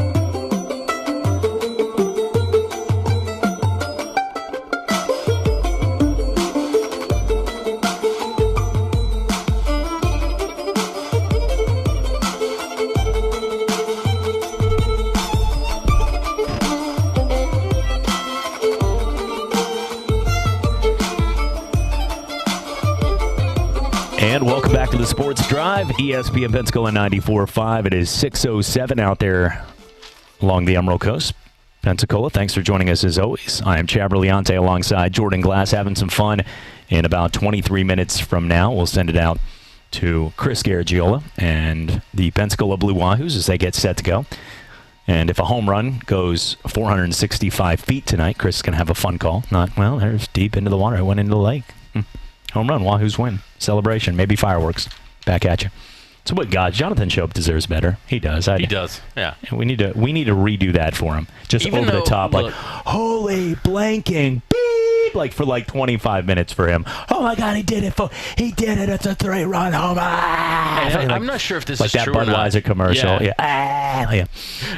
And welcome back to the Sports Drive, ESPN Pensacola 94.5. It is 6:07 out there along the Emerald Coast. Pensacola, thanks for joining us as always. I am Chad Brillante alongside Jordan Glass, having some fun. In about 23 minutes from now, we'll send it out to Chris Garagiola and the Pensacola Blue Wahoos as they get set to go. And if a home run goes 465 feet tonight, Chris is going to have a fun call. There's deep into the water. I went into the lake. Home run, Wahoos win. Celebration, maybe fireworks. Back at you. So what, God, Jonathan Shope deserves better. He does. He does, yeah. We need to redo that for him. Just even over the top, like, holy blanking beep, like for like 25 minutes for him. Oh my God, he did it! It's a 3-run home run. I'm not sure if this like is true or not. Like that Budweiser commercial. Yeah.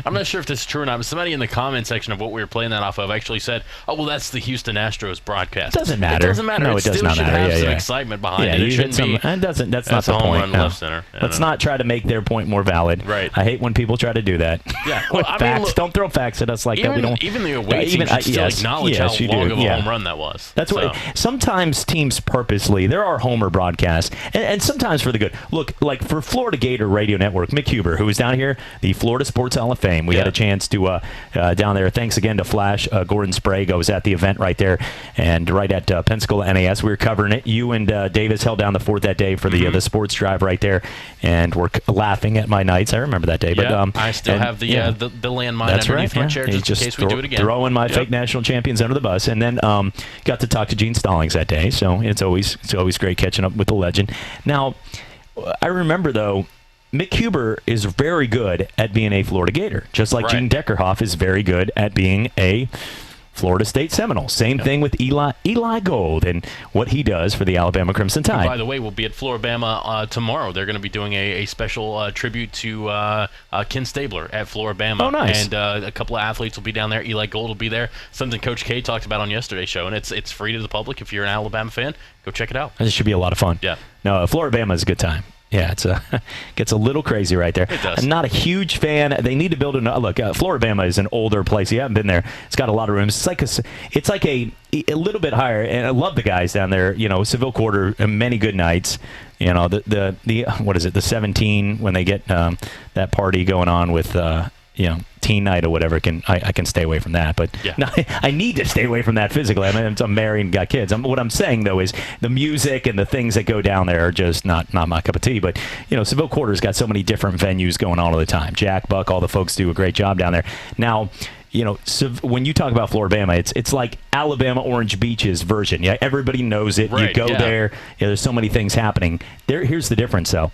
I'm not sure if this is true or not, but somebody in the comment section of what we were playing that off of actually said, "Oh, well, that's the Houston Astros broadcast." Doesn't matter. It doesn't matter. No, it does not should matter. Have some excitement behind it. It shouldn't be. That's not the home point. Run left center. Let's not try to make their point more valid. Right. I hate when people try to do that. Yeah. Well, facts. Don't throw facts at us like that. We don't. Even the away team should still acknowledge how long of a home run that was. That's what. Sometimes teams purposely, there are homer broadcasts, and sometimes for the good. Look, like for Florida Gator Radio Network, Mick Huber, who was down here, the Florida Sports Hall of Fame. We had a chance to down there. Thanks again to Flash. Gordon Sprague was at the event right there, and right at Pensacola NAS. We were covering it. You and Davis held down the fort that day for the Sports Drive right there, and we're laughing at my nights. I remember that day. Yeah, but I still have the landmine underneath my chair just in case we do it again. Throwing my fake national champions under the bus, and then got to talk to Gene Stallings that day. So it's always great catching up with the legend. Now, I remember though, Mick Huber is very good at being a Florida Gator, just like Gene Deckerhoff is very good at being a Florida State Seminole. Same thing with Eli Gold and what he does for the Alabama Crimson Tide. By the way, we'll be at Floribama tomorrow. They're going to be doing a special tribute to Ken Stabler at Floribama. Oh, nice. And a couple of athletes will be down there. Eli Gold will be there. Something Coach K talked about on yesterday's show, and it's free to the public. If you're an Alabama fan, go check it out. This should be a lot of fun. Yeah. No, Floribama is a good time. Yeah, gets a little crazy right there. It does. I'm not a huge fan. They need to build look. Floribama is an older place. You haven't been there. It's got a lot of rooms. It's like a little bit higher. And I love the guys down there. Seville Quarter, many good nights. The what is it? The 17 when they get that party going on with teen night or whatever. I can stay away from that, but no, I need to stay away from that physically. I mean, I'm married and got kids. What I'm saying though is the music and the things that go down there are just not my cup of tea. But Seville Quarter's got so many different venues going on all the time. Jack, Buck, all the folks do a great job down there. Now, when you talk about Floribama, it's like Alabama Orange Beach's version. Yeah, everybody knows it. Right, you go there. There's so many things happening. Here's the difference, though.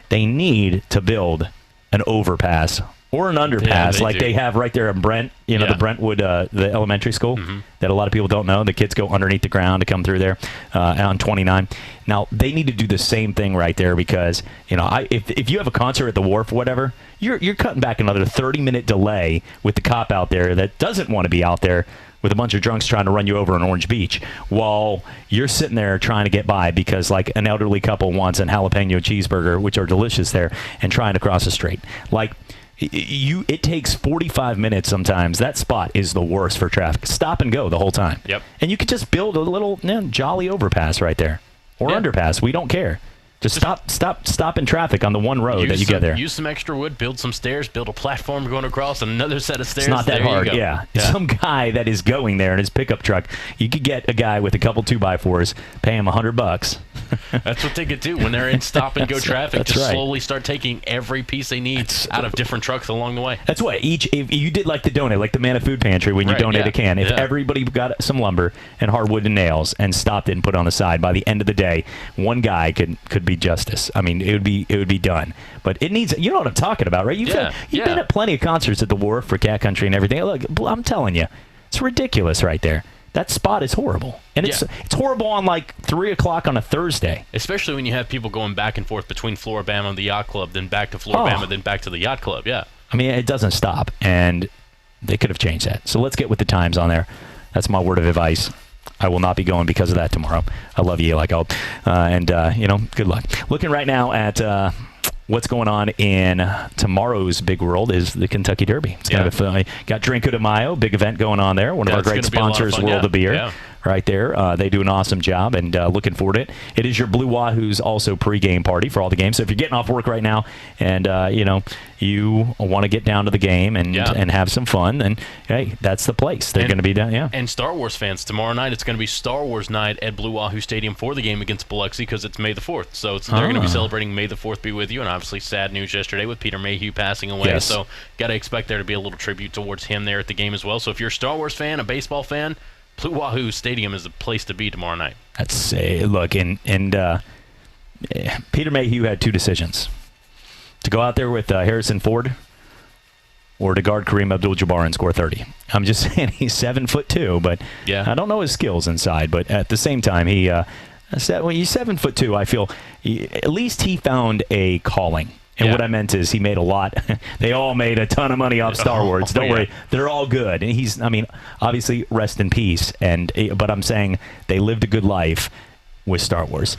They need to build an overpass or an underpass they have right there in Brent, the Brentwood, the elementary school that a lot of people don't know. The kids go underneath the ground to come through there on 29. Now, they need to do the same thing right there because, if you have a concert at the Wharf or whatever, you're cutting back another 30-minute delay with the cop out there that doesn't want to be out there with a bunch of drunks trying to run you over in Orange Beach while you're sitting there trying to get by because, like, an elderly couple wants a jalapeno cheeseburger, which are delicious there, and trying to cross the street. Like, it takes 45 minutes sometimes. That spot is the worst for traffic. Stop and go the whole time. Yep. And you could just build a little jolly overpass right there or underpass. We don't care. Just stop in traffic on the one road that you get there. Use some extra wood, build some stairs, build a platform going across, and another set of stairs. It's not that hard, yeah. Some guy that is going there in his pickup truck, you could get a guy with a couple 2x4s, pay him $100. That's what they could do when they're in stop-and-go traffic. Just slowly start taking every piece they need out of different trucks along the way. That's what if you did like the donate, like the Man of Food Pantry when you donate a can. If everybody got some lumber and hardwood and nails and stopped it and put it on the side, by the end of the day, one guy could be justice. I mean, it would be done. But it needs. You know what I'm talking about, right? You've been at plenty of concerts at the Wharf for Cat Country and everything. Look, I'm telling you, it's ridiculous right there. That spot is horrible. And it's horrible on like 3 o'clock on a Thursday. Especially when you have people going back and forth between Floribama and the Yacht Club, then back to Floribama, then back to the Yacht Club. Yeah. I mean, it doesn't stop. And they could have changed that. So let's get with the times on there. That's my word of advice. I will not be going because of that tomorrow. I love you like hope. Good luck. Looking right now at what's going on in tomorrow's big world is the Kentucky Derby. It's kind of fun. Got Cinco de Mayo, big event going on there. One of our great sponsors, World of Beer, right there. They do an awesome job, and looking forward to it. It is your Blue Wahoo's also pregame party for all the games. So if you're getting off work right now and you want to get down to the game and have some fun, then hey, that's the place. They're going to be down. And Star Wars fans, tomorrow night it's going to be Star Wars night at Blue Wahoo Stadium for the game against Biloxi because it's May the 4th. So they're going to be celebrating May the 4th be with you, and obviously sad news yesterday with Peter Mayhew passing away. Yes. So got to expect there to be a little tribute towards him there at the game as well. So if you're a Star Wars fan, a baseball fan, Blue Wahoo Stadium is the place to be tomorrow night. That's look, and Peter Mayhew had two decisions: to go out there with Harrison Ford, or to guard Kareem Abdul-Jabbar and score 30. I'm just saying he's 7'2", but I don't know his skills inside. But at the same time, he's 7'2". I feel at least he found a calling. And what I meant is he made a lot. They all made a ton of money off Star Wars. Don't worry. They're all good. And obviously, rest in peace. But I'm saying they lived a good life with Star Wars.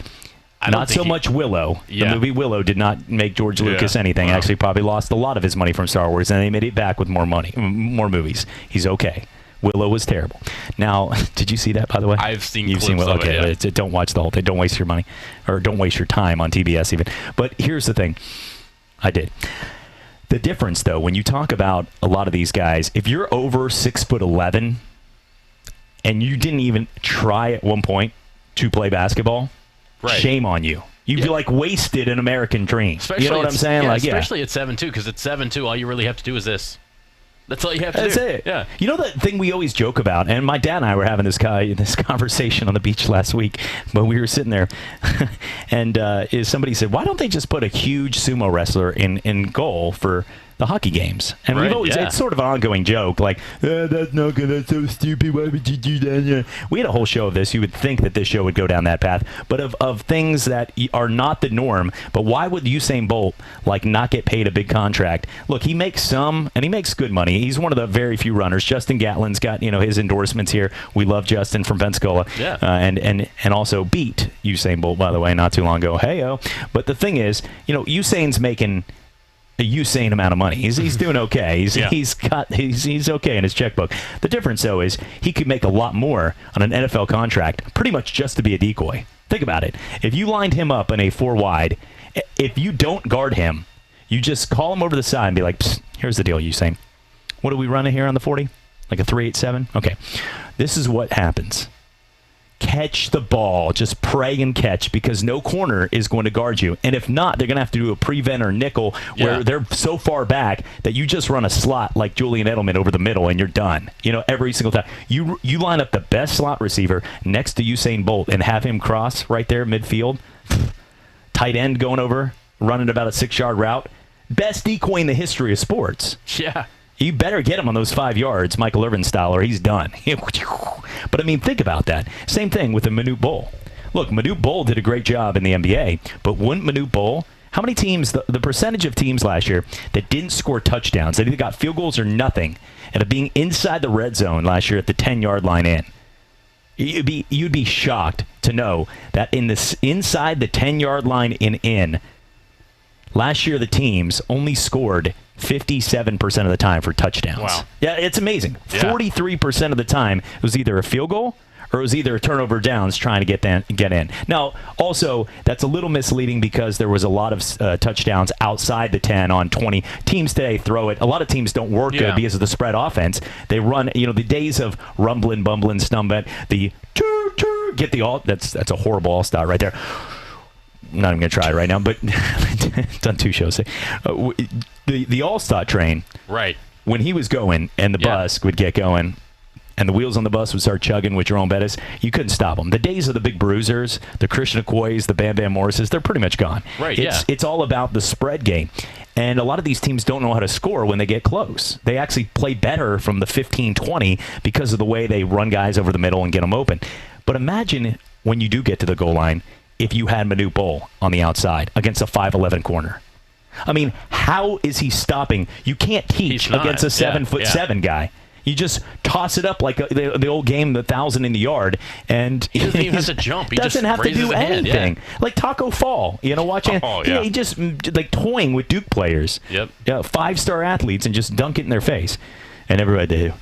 Not so much Willow. The movie Willow did not make George Lucas anything. Wow. Actually, probably lost a lot of his money from Star Wars, and they made it back with more money, more movies. He's okay. Willow was terrible. Now, did you see that, by the way? I've seen You've clips seen Willow. of it, Okay, don't watch the whole thing. Don't waste your money, or don't waste your time on TBS even. But here's the thing. I did. The difference, though, when you talk about a lot of these guys, if you're over 6'11", and you didn't even try at one point to play basketball, shame on you. You'd be wasted an American dream. You know what I'm saying? Especially at 7'2", because at 7'2", all you really have to do is this. That's all you have to do. That's it. Yeah. You know that thing we always joke about, and my dad and I were having this conversation on the beach last week when we were sitting there, and somebody said, why don't they just put a huge sumo wrestler in goal for the hockey games. And we've always, it's sort of an ongoing joke, like, that's not good, that's so stupid, why would you do that? We had a whole show of this. You would think that this show would go down that path, but of things that are not the norm. But why would Usain Bolt, like, not get paid a big contract? Look, he makes some, and he makes good money. He's one of the very few runners. Justin Gatlin's got, his endorsements here. We love Justin from Pensacola. Yeah. And also beat Usain Bolt, by the way, not too long ago. Hey-o. But the thing is, Usain's making a Usain amount of money. He's doing okay. He's okay in his checkbook. The difference, though, is he could make a lot more on an NFL contract, pretty much just to be a decoy. Think about it. If you lined him up in a 4 wide, if you don't guard him, you just call him over to the side and be like, here's the deal, Usain. What are we running here on the 40? Like a 3.87? Okay. This is what happens. Catch the ball. Just pray and catch, because no corner is going to guard you. And if not, they're going to have to do a prevent or nickel where they're so far back that you just run a slot like Julian Edelman over the middle and you're done. Every single time. You line up the best slot receiver next to Usain Bolt and have him cross right there midfield. Tight end going over, running about a 6-yard route. Best decoy in the history of sports. Yeah. You better get him on those 5 yards, Michael Irvin style, or he's done. But, think about that. Same thing with the Manute Bol. Look, Manute Bol did a great job in the NBA, but wouldn't Manute Bol, how many teams, the percentage of teams last year that didn't score touchdowns, that either got field goals or nothing, and of being inside the red zone last year at the 10-yard line in? You'd be shocked to know that inside the 10-yard line in, last year the teams only scored 57% of the time for touchdowns. Wow. Yeah, it's amazing. Yeah. 43% of the time it was either a field goal or it was either a turnover downs trying to get in. Now, also, that's a little misleading because there was a lot of touchdowns outside the 10 on 20. Teams today throw it. A lot of teams don't work good because of the spread offense. They run, the days of rumbling, bumbling, stumbling, the get the all. That's a horrible all-star right there. I'm not even going to try it right now, but done 2 shows. The All-Star train, right? When he was going and the bus would get going and the wheels on the bus would start chugging with Jerome Bettis, you couldn't stop them. The days of the big bruisers, the Christian Okoyes, the Bam Bam Morrises, they're pretty much gone. Right, It's all about the spread game. And a lot of these teams don't know how to score when they get close. They actually play better from the 15-20 because of the way they run guys over the middle and get them open. But imagine when you do get to the goal line, if you had Manute Bol on the outside against a 5'11 corner. How is he stopping? You can't teach against a 7'7" guy. You just toss it up like the old game, the 1,000 in the yard, and he doesn't even have to jump. He doesn't have to do anything. Yeah. Like Taco Fall, watching. He just like toying with Duke players. Yep. Yeah, 5-star athletes, and just dunk it in their face, and everybody did.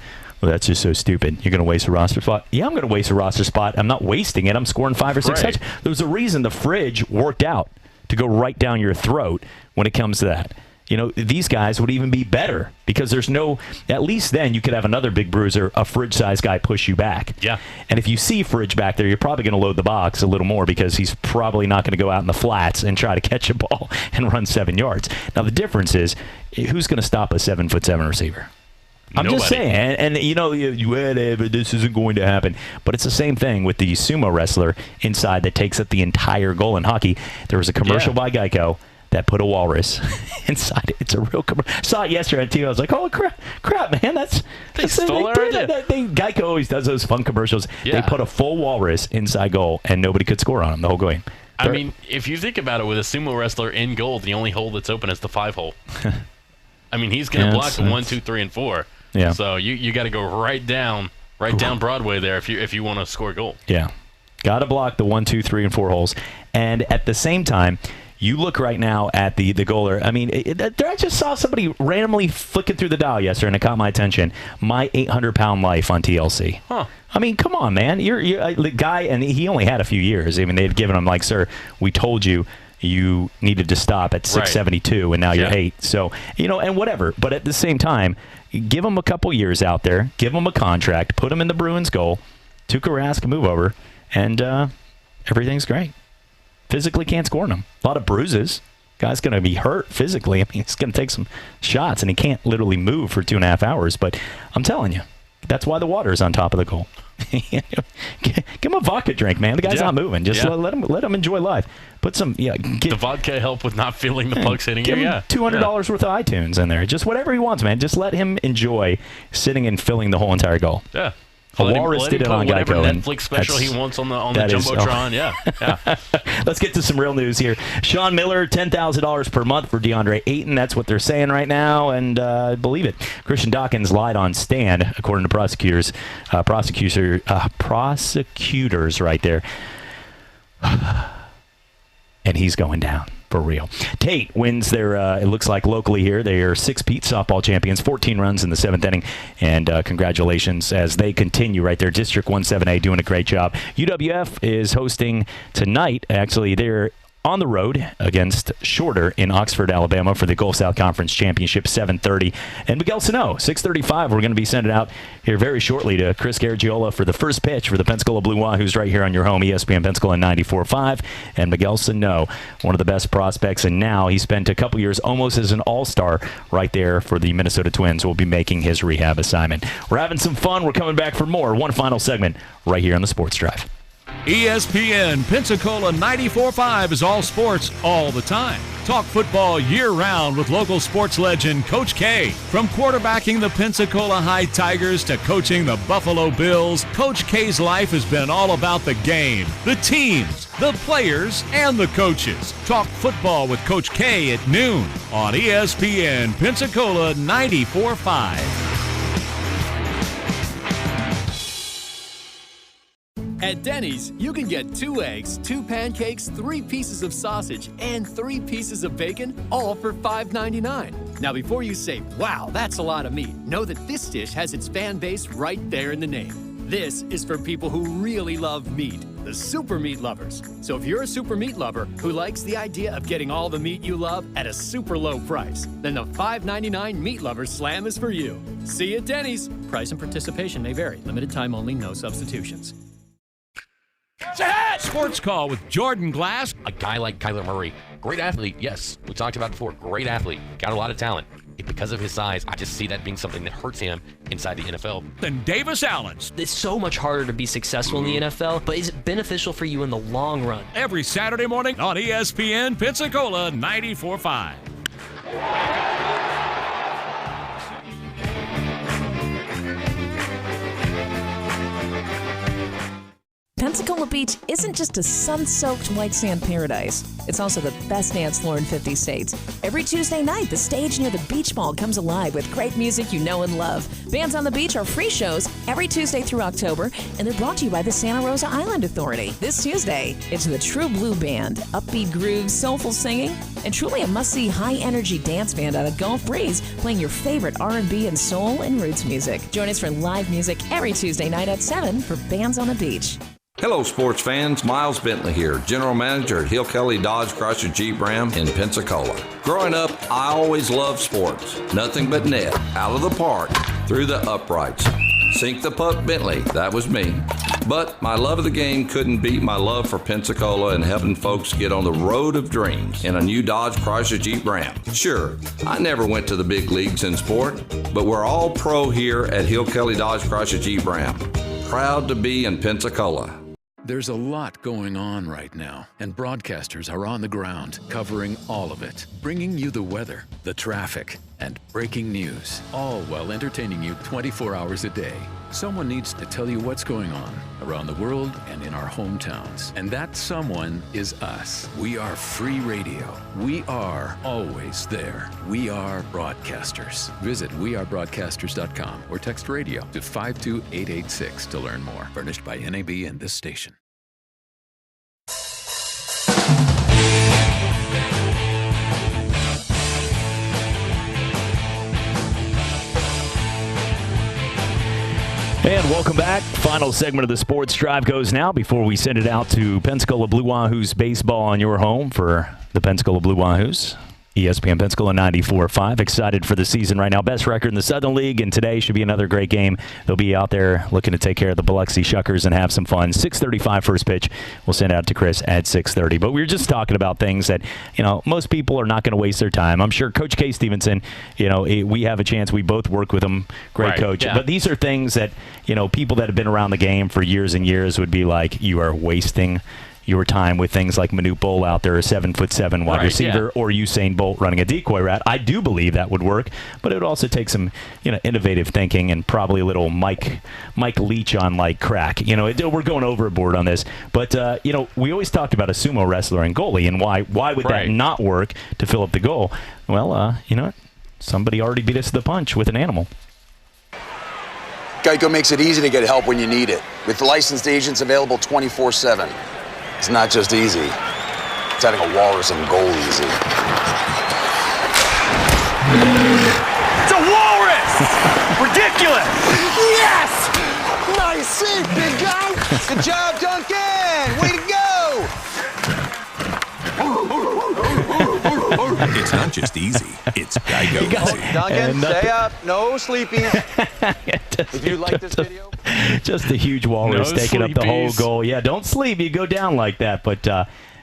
Well, that's just so stupid. You're going to waste a roster spot? Yeah, I'm going to waste a roster spot. I'm not wasting it. I'm scoring 5 or 6 touchdowns. There's a reason the fridge worked out to go right down your throat when it comes to that. These guys would even be better because there's no, at least then you could have another big bruiser, a fridge-sized guy push you back. Yeah. And if you see Fridge back there, you're probably going to load the box a little more because he's probably not going to go out in the flats and try to catch a ball and run 7 yards. Now, the difference is, who's going to stop a 7'7" receiver? I'm Nobody. just saying, and this isn't going to happen. But it's the same thing with the sumo wrestler inside that takes up the entire goal in hockey. There was a commercial by Geico that put a walrus inside it. It's a real commercial. Saw it yesterday on TV. I was like, oh, crap, man. Geico always does those fun commercials. Yeah. They put a full walrus inside goal, and nobody could score on him the whole game. If you think about it, with a sumo wrestler in goal, the only hole that's open is the 5 hole. He's going to block the 1, 2, 3, and 4. Yeah. So you got to go right down Broadway there if you want to score a goal. Yeah. Got to block the 1, 2, 3, and 4 holes. And at the same time, you look right now at the goaler. I just saw somebody randomly flicking through the dial yesterday, and it caught my attention. My 800-pound life on TLC. Huh. Come on, man. You're the guy, and he only had a few years. They'd given him like, sir, we told you needed to stop at 672, and now you're 8. So, and whatever. But at the same time, give him a couple years out there. Give him a contract. Put him in the Bruins goal. Tuukka Rask, move over, and everything's great. Physically can't score on him. A lot of bruises. Guy's going to be hurt physically. He's going to take some shots, and he can't literally move for 2.5 hours. But I'm telling you, that's why the water is on top of the goal. Give him a vodka drink, man. The guy's not moving. Just let him enjoy life. Put some the vodka help with not feeling the pucks hitting you. Give him $200 worth of iTunes in there. Just whatever he wants, man. Just let him enjoy sitting and filling the whole entire goal. Yeah. A walrus did it on whatever Geico. Netflix special he wants on the Jumbotron. Yeah. Let's get to some real news here. Sean Miller, $10,000 per month for DeAndre Ayton. That's what they're saying right now, and believe it. Christian Dawkins lied on stand, according to prosecutors right there. And he's going down. For real. Tate wins their, it looks like locally here, they are 6-peat softball champions, 14 runs in the 7th inning, and congratulations as they continue right there. District 17A doing a great job. UWF is hosting tonight. Actually, they're on the road against Shorter in Oxford, Alabama for the Gulf South Conference Championship, 7:30. And Miguel Sano, 6:35. We're going to be sending out here very shortly to Chris Garagiola for the first pitch for the Pensacola Blue Wahoos right here on your home, ESPN Pensacola 94.5. And Miguel Sano, one of the best prospects, and now he spent a couple years almost as an all-star right there for the Minnesota Twins. Will be making his rehab assignment. We're having some fun. We're coming back for more. One final segment right here on the Sports Drive. ESPN Pensacola 94.5 is all sports all the time. Talk football year-round with local sports legend Coach K. From quarterbacking the Pensacola High Tigers to coaching the Buffalo Bills, Coach K's life has been all about the game, the teams, the players, and the coaches. Talk football with Coach K at noon on ESPN Pensacola 94.5. At Denny's, you can get 2 eggs, 2 pancakes, 3 pieces of sausage, and 3 pieces of bacon, all for $5.99. Now, before you say, wow, that's a lot of meat, know that this dish has its fan base right there in the name. This is for people who really love meat, the super meat lovers. So if you're a super meat lover who likes the idea of getting all the meat you love at a super low price, then the $5.99 Meat Lovers Slam is for you. See you at Denny's. Price and participation may vary. Limited time only, no substitutions. Sports Call with Jordan Glass. A guy like Kyler Murray, great athlete, yes. We talked about it before, great athlete, got a lot of talent. Because of his size, I just see that being something that hurts him inside the NFL. Then Davis Allen. It's so much harder to be successful in the NFL, but is it beneficial for you in the long run? Every Saturday morning on ESPN Pensacola 94.5. Pensacola Beach isn't just a sun-soaked white sand paradise. It's also the best dance floor in 50 states. Every Tuesday night, the stage near the Beach Mall comes alive with great music you know and love. Bands on the Beach are free shows every Tuesday through October, and they're brought to you by the Santa Rosa Island Authority. This Tuesday, it's the True Blue Band, upbeat grooves, soulful singing, and truly a must-see high-energy dance band out of Gulf Breeze playing your favorite R&B and soul and roots music. Join us for live music every Tuesday night at 7 for Bands on the Beach. Hello, sports fans. Miles Bentley here, General Manager at Hill Kelly Dodge Chrysler Jeep Ram in Pensacola. Growing up, I always loved sports. Nothing but net, out of the park, through the uprights. Sink the puck Bentley, that was me. But my love of the game couldn't beat my love for Pensacola and helping folks get on the road of dreams in a new Dodge Chrysler Jeep Ram. Sure, I never went to the big leagues in sport, but we're all pro here at Hill Kelly Dodge Chrysler Jeep Ram. Proud to be in Pensacola. There's a lot going on right now, and broadcasters are on the ground covering all of it, bringing you the weather, the traffic, and breaking news, all while entertaining you 24 hours a day. Someone needs to tell you what's going on around the world and in our hometowns, and that someone is us. We are free radio. We are always there. We are broadcasters. Visit wearebroadcasters.com or text radio to 52886 to learn more. Furnished by NAB and this station. And welcome back. Final segment of the Sports Drive goes now before we send it out to Pensacola Blue Wahoos baseball on your home for the Pensacola Blue Wahoos. ESPN Pensacola 94.5. Excited for the season right now. Best record in the Southern League, and today should be another great game. They'll be out there looking to take care of the Biloxi Shuckers and have some fun. 6:35 first pitch. We'll send out to Chris at 6:30. But we were just talking about things that, most people are not going to waste their time. I'm sure Coach K. Stevenson, we have a chance. We both work with him. Great coach. Yeah. But these are things that, people that have been around the game for years and years would be like, you are wasting your time with things like Manute Bol out there, a 7'7" wide receiver, or Usain Bolt running a decoy route. I do believe that would work, but it would also take some, innovative thinking and probably a little Mike Leach on like crack. We're going overboard on this, but we always talked about a sumo wrestler and goalie, and why would that not work to fill up the goal? Well, somebody already beat us to the punch with an animal. Geico makes it easy to get help when you need it, with licensed agents available 24/7. It's not just easy. It's having a walrus and goal easy. It's a walrus! Ridiculous! Yes! Nice save, big guy! Good job, Duncan! Way to go! It's not just easy, it's Geico easy. Duncan, stay up. No sleeping. If you like this video... Just a huge walrus taking up the whole goal. Yeah, don't sleep. You go down like that. But,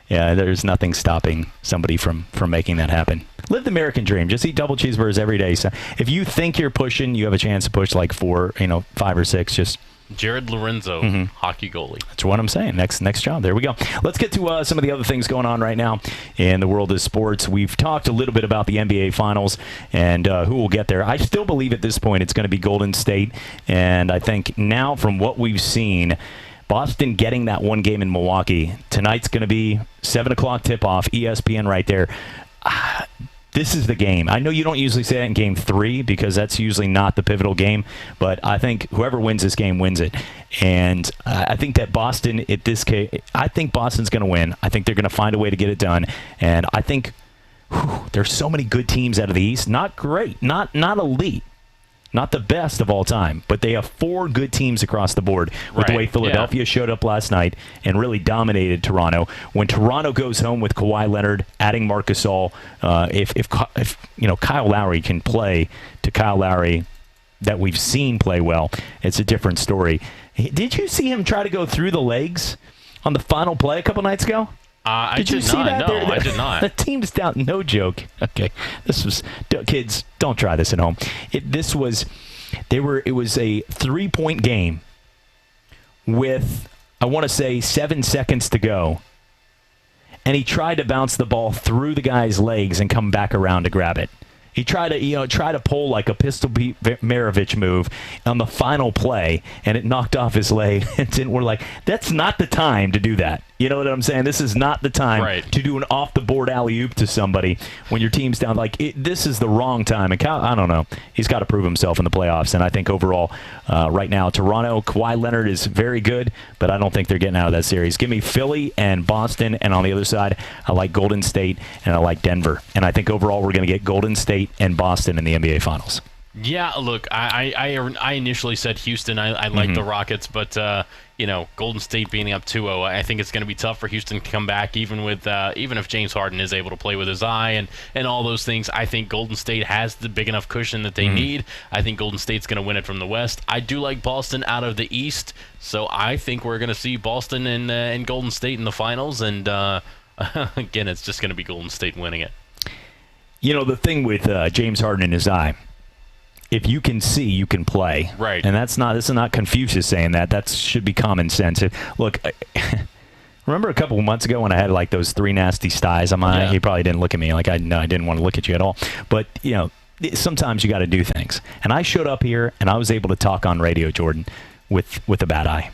there's nothing stopping somebody from making that happen. Live the American dream. Just eat double cheeseburgers every day. So if you think you're pushing, you have a chance to push like 4, 5 or 6. Just Jared Lorenzo, hockey goalie. That's what I'm saying. Next job. There we go. Let's get to some of the other things going on right now in the world of sports. We've talked a little bit about the NBA Finals and who will get there. I still believe at this point it's going to be Golden State. And I think now from what we've seen, Boston getting that one game in Milwaukee. Tonight's going to be 7 o'clock tip-off, ESPN right there. This is the game. I know you don't usually say that in Game 3 because that's usually not the pivotal game, but I think whoever wins this game wins it. And I think that Boston, at this case, I think Boston's going to win. I think they're going to find a way to get it done. And I think there's so many good teams out of the East. Not great, not elite. Not the best of all time, but they have 4 good teams across the board with the way Philadelphia showed up last night and really dominated Toronto. When Toronto goes home with Kawhi Leonard, adding Marc Gasol, if Kyle Lowry can play to Kyle Lowry that we've seen play well, it's a different story. Did you see him try to go through the legs on the final play a couple nights ago? Did you see that? No, I did not. The team's down. No joke. Okay, kids. Don't try this at home. It was a 3-point game with, I want to say, 7 seconds to go, and he tried to bounce the ball through the guy's legs and come back around to grab it. He tried to pull like a Pistol Pete Maravich move on the final play, and it knocked off his leg. And we're like, that's not the time to do that. You know what I'm saying? This is not the time to do an off-the-board alley-oop to somebody when your team's down. This is the wrong time. And Kyle, I don't know. He's got to prove himself in the playoffs. And I think overall, right now, Toronto, Kawhi Leonard is very good, but I don't think they're getting out of that series. Give me Philly and Boston, and on the other side, I like Golden State, and I like Denver. And I think overall we're going to get Golden State and Boston in the NBA Finals. Yeah, look, I initially said Houston. I like the Rockets, but Golden State being up 2-0, I think it's going to be tough for Houston to come back, even if James Harden is able to play with his eye and all those things. I think Golden State has the big enough cushion that they need. I think Golden State's going to win it from the West. I do like Boston out of the East, so I think we're going to see Boston and Golden State in the finals. And again, it's just going to be Golden State winning it. The thing with James Harden in his eye, if you can see, you can play. Right. And this is not Confucius saying that. That should be common sense. Look, remember a couple of months ago when I had like those 3 nasty styes on my eye? He probably didn't look at me like I didn't want to look at you at all. But, sometimes you got to do things. And I showed up here and I was able to talk on radio, Jordan, with a bad eye.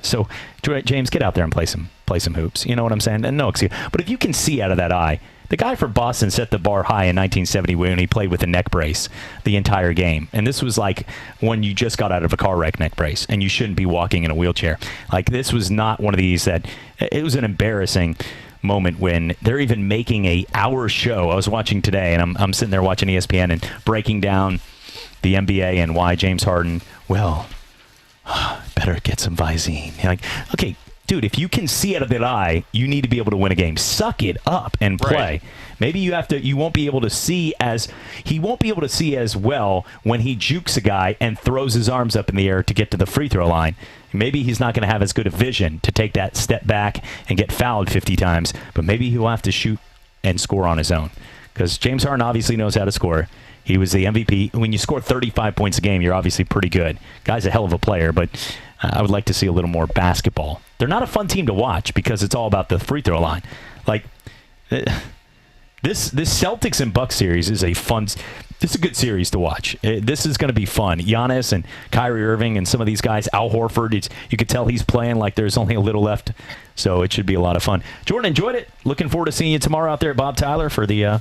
So, James, get out there and play some hoops. You know what I'm saying? And no excuse. But if you can see out of that eye, the guy for Boston set the bar high in 1970 when he played with a neck brace the entire game. And this was like when you just got out of a car wreck neck brace and you shouldn't be walking in a wheelchair. Like, this was not one of these that it was an embarrassing moment when they're even making a hour show. I was watching today, and I'm sitting there watching ESPN and breaking down the NBA and why James Harden, better get some Visine. Like, okay, dude, if you can see out of that eye, you need to be able to win a game. Suck it up and play. Right. Maybe he won't be able to see as well when he jukes a guy and throws his arms up in the air to get to the free throw line. Maybe he's not going to have as good a vision to take that step back and get fouled 50 times, but maybe he'll have to shoot and score on his own. Because James Harden obviously knows how to score. He was the MVP. When you score 35 points a game, you're obviously pretty good. Guy's a hell of a player, but I would like to see a little more basketball. They're not a fun team to watch because it's all about the free throw line. Like, this Celtics and Bucks series is a good series to watch. This is going to be fun. Giannis and Kyrie Irving and some of these guys, Al Horford, you could tell he's playing like there's only a little left. So it should be a lot of fun. Jordan, enjoyed it. Looking forward to seeing you tomorrow out there at Bob Tyler for the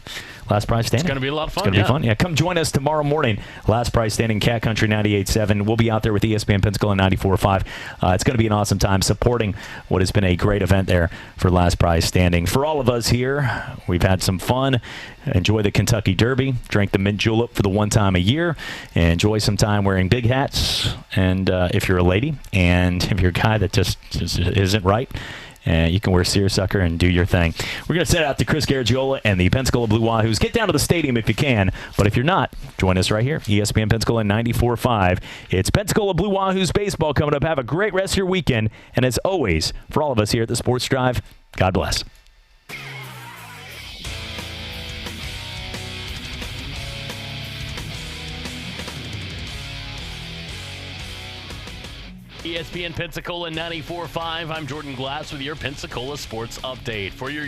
Last Prize Standing. It's going to be a lot of fun. It's going to be fun. Yeah, come join us tomorrow morning. Last Prize Standing, Cat Country 98.7. We'll be out there with ESPN Pensacola 94.5. It's going to be an awesome time supporting what has been a great event there for Last Prize Standing. For all of us here, we've had some fun. Enjoy the Kentucky Derby. Drink the mint julep for the one time a year. Enjoy some time wearing big hats. And if you're a lady, and if you're a guy that just isn't right, you can wear seersucker and do your thing. We're going to send it out to Chris Garagiola and the Pensacola Blue Wahoos. Get down to the stadium if you can, but if you're not, join us right here, ESPN Pensacola 94.5. It's Pensacola Blue Wahoos baseball coming up. Have a great rest of your weekend, and as always, for all of us here at the Sports Drive, God bless. ESPN Pensacola 94.5. I'm Jordan Glass with your Pensacola Sports Update. For your